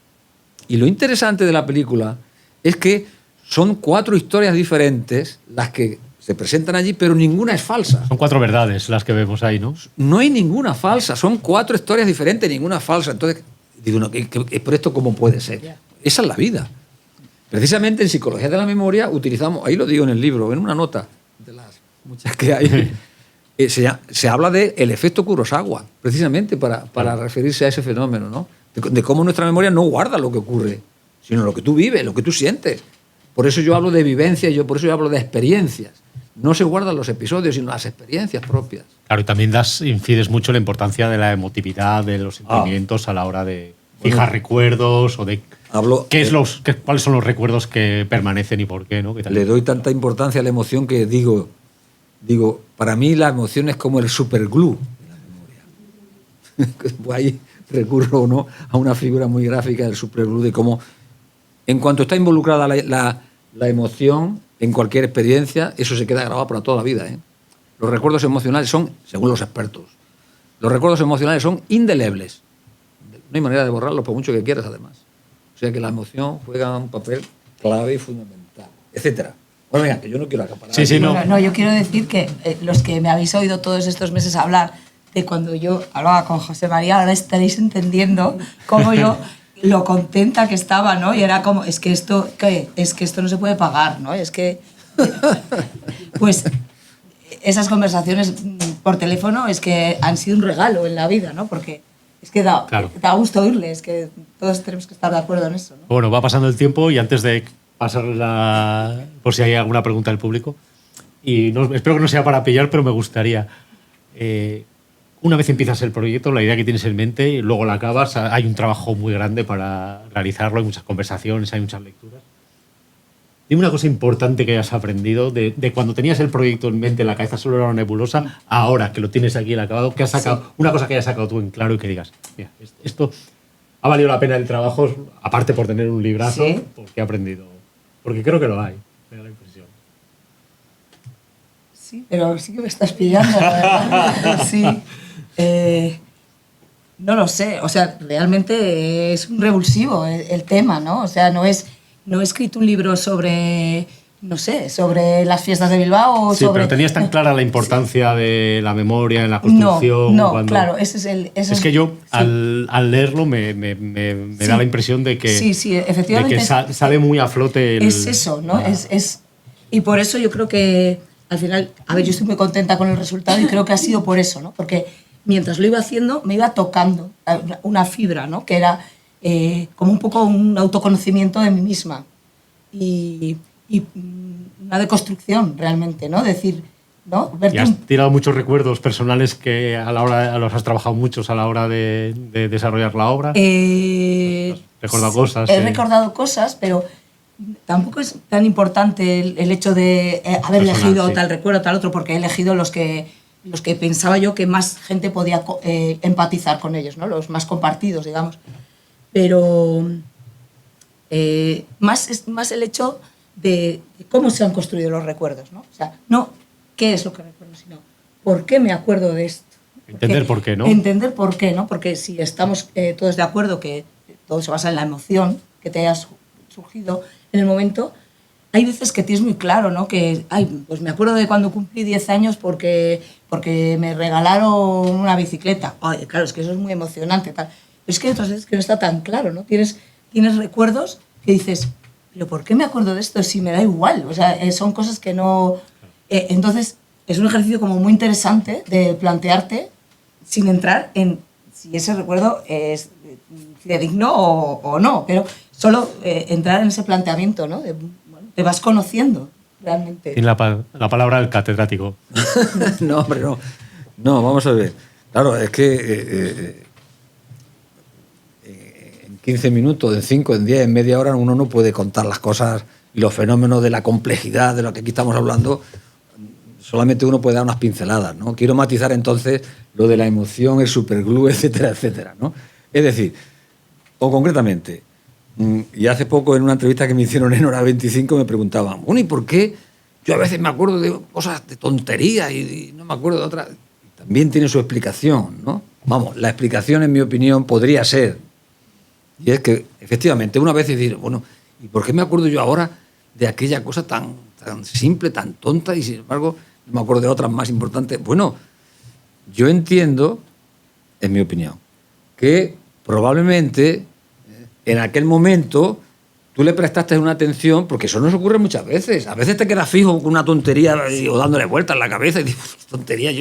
Y lo interesante de la película es que son 4 historias diferentes las que se presentan allí, pero ninguna es falsa. Son 4 verdades las que vemos ahí, ¿no? No hay ninguna falsa, son 4 historias diferentes, ninguna falsa. Entonces, digo, ¿pero esto cómo puede ser? Esa es la vida. Precisamente en Psicología de la Memoria utilizamos, ahí lo digo en el libro, en una nota de las muchas que hay, se habla del efecto Kurosawa, precisamente para referirse a ese fenómeno, ¿no? De cómo nuestra memoria no guarda lo que ocurre, sino lo que tú vives, lo que tú sientes. Por eso yo hablo de vivencia, por eso yo hablo de experiencias. No se guardan los episodios, sino las experiencias propias. Claro, y también incides mucho en la importancia de la emotividad, de los sentimientos a la hora de fijar recuerdos o de... ¿Cuáles son los recuerdos que permanecen y por qué? ¿No? Le doy tanta importancia a la emoción que digo, para mí la emoción es como el superglue de la memoria. Pues ahí recurro, ¿no?, a una figura muy gráfica del superglue, de cómo, en cuanto está involucrada la emoción en cualquier experiencia, eso se queda grabado para toda la vida. Los recuerdos emocionales son, según los expertos, son indelebles. No hay manera de borrarlos por mucho que quieras, además. O sea que la emoción juega un papel clave y fundamental, etcétera. Bueno, mira, que yo no quiero acaparar. No, yo quiero decir que los que me habéis oído todos estos meses hablar de cuando yo hablaba con José María, ahora estaréis entendiendo cómo yo lo contenta que estaba, ¿no? Y era como, es que esto, ¿qué? Es que esto no se puede pagar, ¿no? Es que, pues, esas conversaciones por teléfono es que han sido un regalo en la vida, ¿no? Porque es que da gusto oírle, es que todos tenemos que estar de acuerdo en eso, ¿no? Bueno, va pasando el tiempo y antes de pasar por si hay alguna pregunta del público, y no, espero que no sea para pillar, pero me gustaría, una vez empiezas el proyecto, la idea que tienes en mente, y luego la acabas, hay un trabajo muy grande para realizarlo, hay muchas conversaciones, hay muchas lecturas. Dime una cosa importante que hayas aprendido de cuando tenías el proyecto en mente, en la cabeza solo era una nebulosa, ahora que lo tienes aquí en acabado, que has sacado, una cosa que hayas sacado tú en claro y que digas, mira, esto ha valido la pena el trabajo, aparte por tener un librazo, porque he aprendido. Porque creo que lo hay, me da la impresión. Sí, pero sí que me estás pillando, la verdad. Sí. No lo sé, o sea, realmente es un revulsivo el tema, ¿no? O sea, no he escrito un libro sobre, no sé, sobre las fiestas de Bilbao. Sí, pero tenías tan clara la importancia de la memoria en la construcción. No, claro, ese es el... Es que yo, al leerlo, me da la impresión de que, efectivamente, de que sale muy a flote el... Es eso, ¿no? Y por eso yo creo que, al final, a ver, yo estoy muy contenta con el resultado y creo que ha sido por eso, ¿no? Porque mientras lo iba haciendo, me iba tocando una fibra, ¿no? Que era como un poco un autoconocimiento de mí misma y una deconstrucción realmente, ¿no? Decir, ¿no? Y has tirado muchos recuerdos personales que los has trabajado muchos a la hora de desarrollar la obra. ¿Has recordado cosas? He recordado cosas, pero tampoco es tan importante el hecho de haber elegido tal recuerdo, tal otro, porque he elegido los que pensaba yo que más gente podía empatizar con ellos, ¿no? Los más compartidos, digamos. Pero más el hecho de cómo se han construido los recuerdos, ¿no? O sea, no qué es lo que recuerdo, sino por qué me acuerdo de esto. Entender por qué, ¿no? Entender por qué, ¿no? Porque si estamos todos de acuerdo que todo se basa en la emoción que te haya surgido en el momento, hay veces que tienes muy claro, ¿no? Que, pues me acuerdo de cuando cumplí 10 años porque me regalaron una bicicleta. Ay, claro, es que eso es muy emocionante, tal. Pero es que hay otras veces que no está tan claro, ¿no? Tienes recuerdos que dices, ¿pero por qué me acuerdo de esto si me da igual? O sea, son cosas que no... entonces, es un ejercicio como muy interesante de plantearte sin entrar en si ese recuerdo es fidedigno o no, pero solo entrar en ese planteamiento, ¿no? Te vas conociendo realmente. Tiene la palabra el catedrático. No, hombre, no. No, vamos a ver. Claro, es que en 15 minutos, en 5, en 10, en media hora, uno no puede contar las cosas y los fenómenos de la complejidad de lo que aquí estamos hablando. Solamente uno puede dar unas pinceladas, ¿no? Quiero matizar entonces lo de la emoción, el superglue, etcétera, etcétera, ¿no? Es decir, o concretamente, y hace poco en una entrevista que me hicieron en Hora 25 me preguntaban, bueno, ¿y por qué yo a veces me acuerdo de cosas de tontería y no me acuerdo de otras? También tiene su explicación, ¿no? Vamos, la explicación, en mi opinión, podría ser, y es que, efectivamente, una vez decir, bueno, ¿y por qué me acuerdo yo ahora de aquella cosa tan simple, tan tonta, y sin embargo no me acuerdo de otras más importantes? Bueno, yo entiendo, en mi opinión, que probablemente en aquel momento tú le prestaste una atención, porque eso nos ocurre muchas veces. A veces te quedas fijo con una tontería o dándole vueltas en la cabeza y dices, tontería.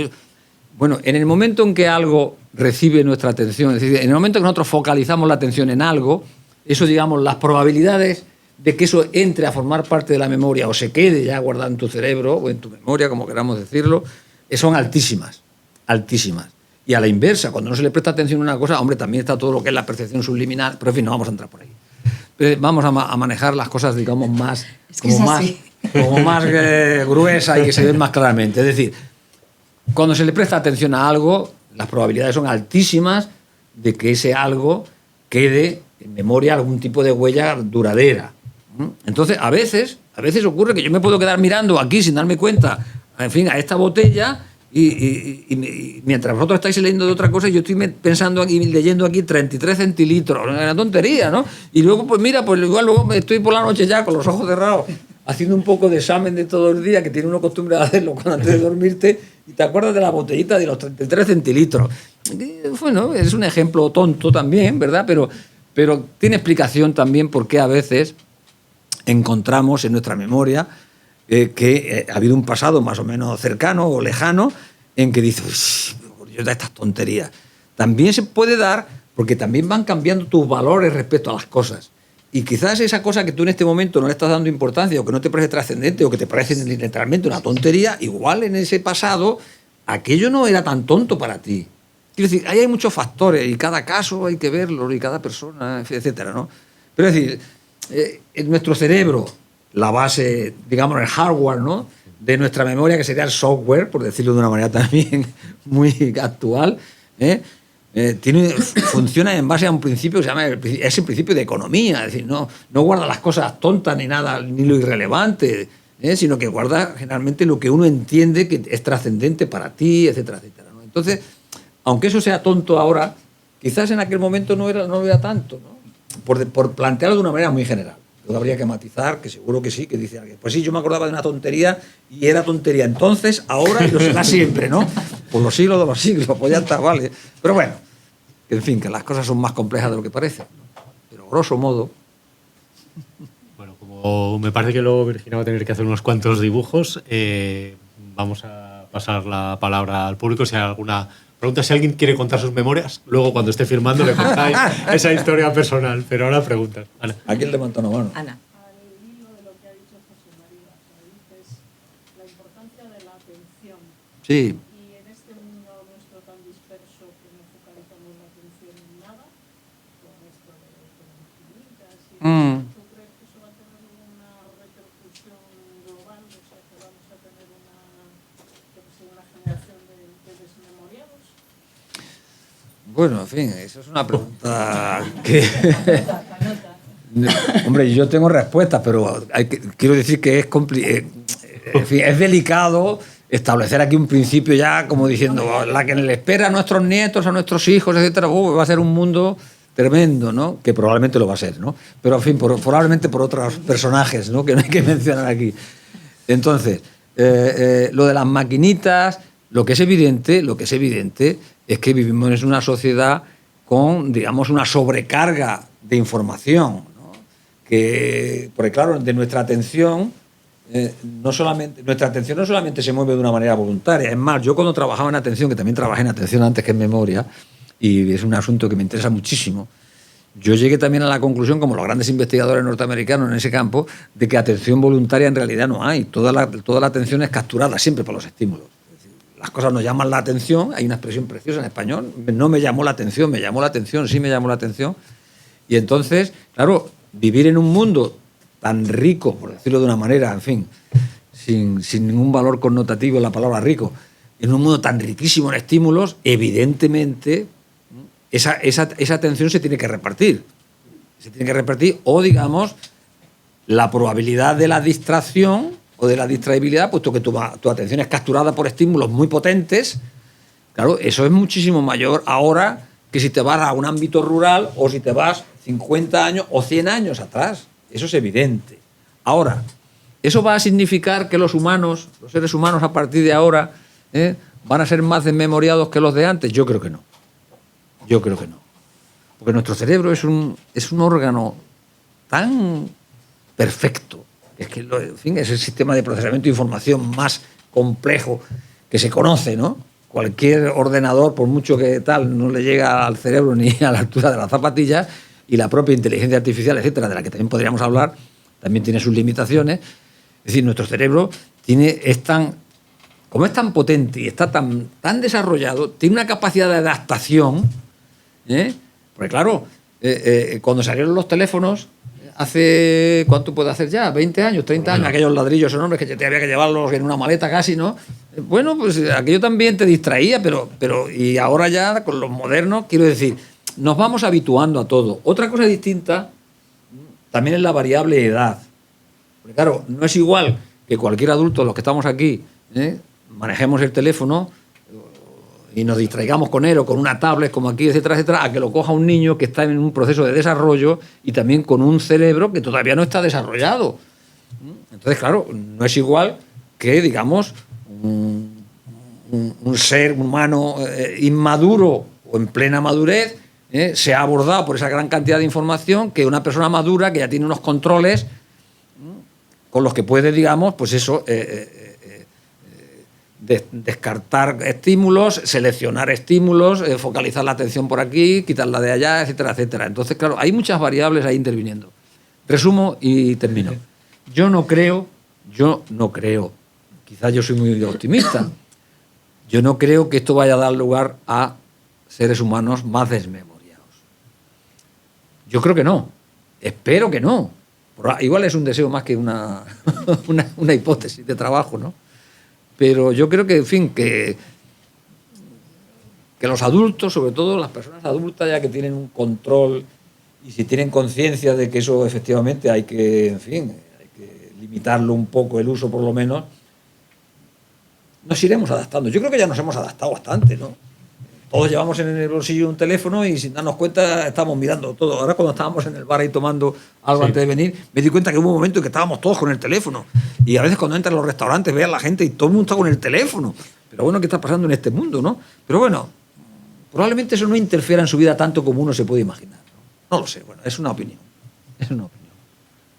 Bueno, en el momento en que algo recibe nuestra atención, es decir, en el momento que nosotros focalizamos la atención en algo, eso, digamos, las probabilidades de que eso entre a formar parte de la memoria o se quede ya guardado en tu cerebro o en tu memoria, como queramos decirlo, son altísimas, altísimas. Y a la inversa, cuando no se le presta atención a una cosa, hombre, también está todo lo que es la percepción subliminal, pero en fin, no vamos a entrar por ahí. Pero vamos a manejar las cosas, digamos, más, como más gruesas y que se ven más claramente. Es decir, cuando se le presta atención a algo, las probabilidades son altísimas de que ese algo quede en memoria algún tipo de huella duradera. Entonces, a veces ocurre que yo me puedo quedar mirando aquí sin darme cuenta, en fin, a esta botella y mientras vosotros estáis leyendo de otra cosa, yo estoy pensando aquí, leyendo aquí 33 centilitros, una tontería, ¿no? Y luego, pues mira, pues igual luego estoy por la noche ya con los ojos cerrados, haciendo un poco de examen de todo el día, que tiene uno costumbre de hacerlo antes de dormirte, y te acuerdas de la botellita de los 33 centilitros. Bueno, es un ejemplo tonto también, ¿verdad? Pero tiene explicación también por qué a veces encontramos en nuestra memoria que ha habido un pasado más o menos cercano o lejano en que dices, yo de estas tonterías. También se puede dar porque también van cambiando tus valores respecto a las cosas. Y quizás esa cosa que tú en este momento no le estás dando importancia o que no te parece trascendente o que te parece literalmente una tontería, igual en ese pasado aquello no era tan tonto para ti. Quiero decir, ahí hay muchos factores y cada caso hay que verlo y cada persona, etcétera, ¿no? Pero es decir, en nuestro cerebro, la base, digamos, el hardware, ¿no?, de nuestra memoria, que sería el software, por decirlo de una manera también muy actual, funciona en base a un principio que se llama es el principio de economía. Es decir, no guarda las cosas tontas ni nada, ni lo irrelevante, sino que guarda generalmente lo que uno entiende que es trascendente para ti, etcétera, etcétera, ¿no? Entonces, aunque eso sea tonto ahora, quizás en aquel momento no lo era tanto, ¿no? Por plantearlo de una manera muy general. Lo habría que matizar, que seguro que sí, que dice alguien, pues sí, yo me acordaba de una tontería y era tontería entonces, ahora y lo será siempre, ¿no? Por los siglos de los siglos, pues ya está, vale. Pero bueno, en fin, que las cosas son más complejas de lo que parecen, ¿no? Pero grosso modo... Bueno, como me parece que luego Virginia va a tener que hacer unos cuantos dibujos, vamos a pasar la palabra al público. Si hay alguna pregunta, si alguien quiere contar sus memorias, luego cuando esté firmando le contáis esa historia personal. Pero ahora preguntas. Ana. ¿A quién levanta una mano? Ana. Al hilo de lo que ha dicho José María, dices la importancia de la atención. Sí. Y en este mundo nuestro tan disperso que no focalizamos la atención en nada, con esto de las maquinitas y ¿tú crees que eso va a tener una repercusión global? O sea, que vamos a tener una generación de desmemoriados. Bueno, en fin, eso es una pregunta que... Hombre, yo tengo respuestas, pero quiero decir que en fin, es delicado establecer aquí un principio ya como diciendo la que le espera a nuestros nietos, a nuestros hijos, etcétera, va a ser un mundo tremendo, ¿no? Que probablemente lo va a ser, ¿no? Pero en fin, probablemente por otros personajes, ¿no?, que no hay que mencionar aquí. Entonces, lo de las maquinitas, lo que es evidente es que vivimos en una sociedad con, digamos, una sobrecarga de información, ¿no? Porque claro, de nuestra atención no solamente se mueve de una manera voluntaria. Es más, yo cuando trabajaba en atención, que también trabajé en atención antes que en memoria, y es un asunto que me interesa muchísimo, yo llegué también a la conclusión, como los grandes investigadores norteamericanos en ese campo, de que atención voluntaria en realidad no hay. Toda la atención es capturada siempre por los estímulos. Es decir, las cosas nos llaman la atención, hay una expresión preciosa en español, no me llamó la atención, me llamó la atención, sí me llamó la atención. Y entonces, claro, vivir en un mundo tan rico, por decirlo de una manera, en fin, sin ningún valor connotativo en la palabra rico, en un mundo tan riquísimo en estímulos, evidentemente esa atención se tiene que repartir. Se tiene que repartir, o digamos, la probabilidad de la distracción o de la distraibilidad, puesto que tu atención es capturada por estímulos muy potentes, claro, eso es muchísimo mayor ahora que si te vas a un ámbito rural o si te vas 50 años o 100 años atrás. Eso es evidente. Ahora, ¿eso va a significar que los seres humanos a partir de ahora, van a ser más desmemoriados que los de antes? Yo creo que no. Porque nuestro cerebro es un órgano tan perfecto, es que en fin, es el sistema de procesamiento de información más complejo que se conoce, ¿no? Cualquier ordenador, por mucho que tal, no le llega al cerebro ni a la altura de las zapatillas, y la propia inteligencia artificial, etcétera, de la que también podríamos hablar, también tiene sus limitaciones. Es decir, nuestro cerebro como es tan potente y está tan desarrollado, tiene una capacidad de adaptación, porque claro, cuando salieron los teléfonos, hace, ¿cuánto puede hacer ya? 20 años, 30 años, aquellos ladrillos enormes que te había que llevarlos en una maleta casi, ¿no? Bueno, pues aquello también te distraía, pero y ahora ya con los modernos, quiero decir, nos vamos habituando a todo. Otra cosa distinta también es la variable edad. Porque claro, no es igual que cualquier adulto, los que estamos aquí, manejemos el teléfono y nos distraigamos con él o con una tablet como aquí, etcétera, etcétera, a que lo coja un niño que está en un proceso de desarrollo y también con un cerebro que todavía no está desarrollado. Entonces, claro, no es igual que, digamos, un ser humano inmaduro o en plena madurez, se ha abordado por esa gran cantidad de información que una persona madura que ya tiene unos controles con los que puede, digamos, pues eso, descartar estímulos, seleccionar estímulos, focalizar la atención por aquí, quitarla de allá, etcétera, etcétera. Entonces, claro, hay muchas variables ahí interviniendo. Resumo y termino. Yo no creo, quizás yo soy muy optimista, yo no creo que esto vaya a dar lugar a seres humanos más desmemoriados. Yo creo que no, espero que no. Igual es un deseo más que una hipótesis de trabajo, ¿no? Pero yo creo que, en fin, que los adultos, sobre todo las personas adultas, ya que tienen un control y si tienen conciencia de que eso efectivamente hay que, en fin, hay que limitarlo un poco el uso por lo menos, nos iremos adaptando. Yo creo que ya nos hemos adaptado bastante, ¿no? Todos llevamos en el bolsillo un teléfono y sin darnos cuenta estamos mirando todo. Ahora cuando estábamos en el bar ahí tomando algo antes de venir, me di cuenta que hubo un momento en que estábamos todos con el teléfono. Y a veces cuando entran a los restaurantes vean la gente y todo el mundo está con el teléfono. Pero bueno, ¿qué está pasando en este mundo, no? Pero bueno, probablemente eso no interfiera en su vida tanto como uno se puede imaginar. No lo sé, bueno, es una opinión. Es una opinión.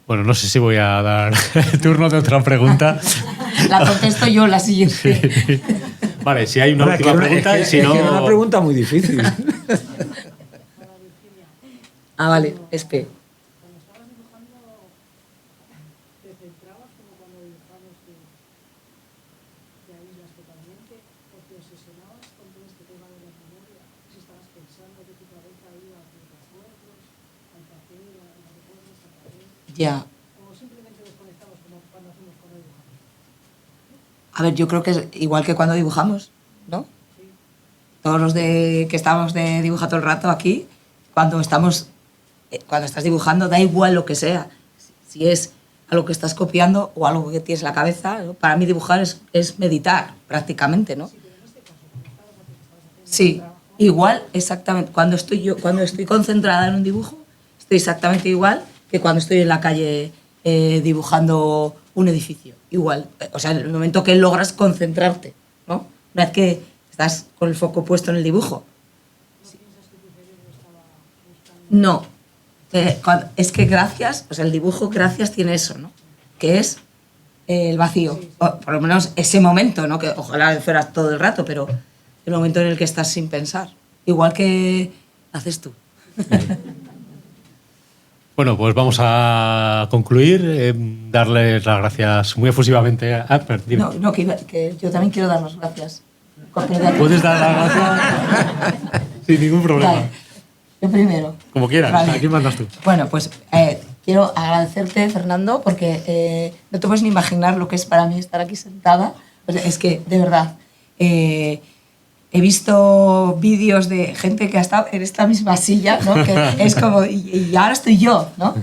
Bueno, no sé si voy a dar el turno de otra pregunta. La contesto yo, la siguiente. Sí. Vale, si hay una última pregunta y si no... Es una pregunta muy difícil. Vale, espe. Cuando estabas dibujando, ¿te centrabas como cuando dibujamos te aíslas totalmente o te obsesionabas con todo este tema de la memoria? Si estabas pensando que tu cabeza iba a tus recuerdos, al papel, a los recuerdos, al papel, Ya. o simplemente desconectabas como cuando hacemos cuando dibujamos. A ver, yo creo que es igual que cuando dibujamos, ¿no? Todos los que estamos de dibujar todo el rato aquí, cuando estás dibujando, da igual lo que sea. Si es algo que estás copiando o algo que tienes en la cabeza, ¿no? Para mí dibujar es meditar, prácticamente, ¿no? Sí, igual, exactamente. Cuando estoy concentrada en un dibujo, estoy exactamente igual que cuando estoy en la calle dibujando un edificio. Igual. O sea, en el momento que logras concentrarte, ¿no? Una vez que estás con el foco puesto en el dibujo. No. Es que gracias, o sea, el dibujo gracias tiene eso, ¿no? Que es el vacío. O por lo menos ese momento, ¿no? Que ojalá fuera todo el rato, pero el momento en el que estás sin pensar. Igual que haces tú. Bueno, pues vamos a concluir. Darles las gracias muy efusivamente a... dime. No, que yo también quiero dar las gracias. ¿Puedes dar las gracias? Sin ningún problema. Vale. Yo primero. Como quieras. Vale. ¿A quién mandas tú? Bueno, pues quiero agradecerte, Fernando, porque no te puedes ni imaginar lo que es para mí estar aquí sentada. O sea, es que, de verdad, he visto vídeos de gente que ha estado en esta misma silla, ¿no? Que es como, y ahora estoy yo, ¿no?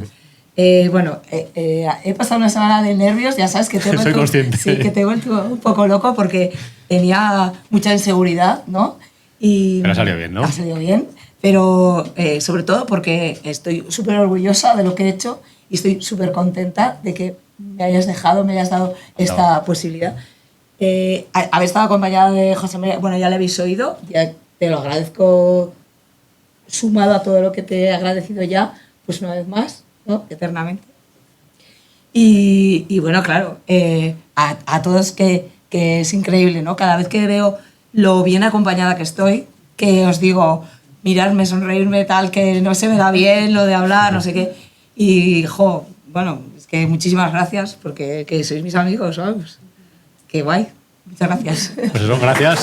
Bueno, he pasado una semana de nervios, ya sabes que te he Soy consciente. Sí, que te he vuelto un poco loco porque tenía mucha inseguridad, ¿no? Pero ha salido bien, ¿no? Ha salido bien, pero sobre todo porque estoy súper orgullosa de lo que he hecho y estoy súper contenta de que me hayas dado esta posibilidad. Haber estado acompañada de José María, bueno, ya le habéis oído, ya te lo agradezco sumado a todo lo que te he agradecido ya, pues una vez más, ¿no? Eternamente. Y bueno, claro, a todos que es increíble, ¿no? Cada vez que veo lo bien acompañada que estoy, que os digo, mirarme, sonreírme, tal, que no se me da bien lo de hablar, no sé qué. Y, bueno, es que muchísimas gracias porque que sois mis amigos, ¿sabes? Qué guay. Muchas gracias. Pues eso, gracias.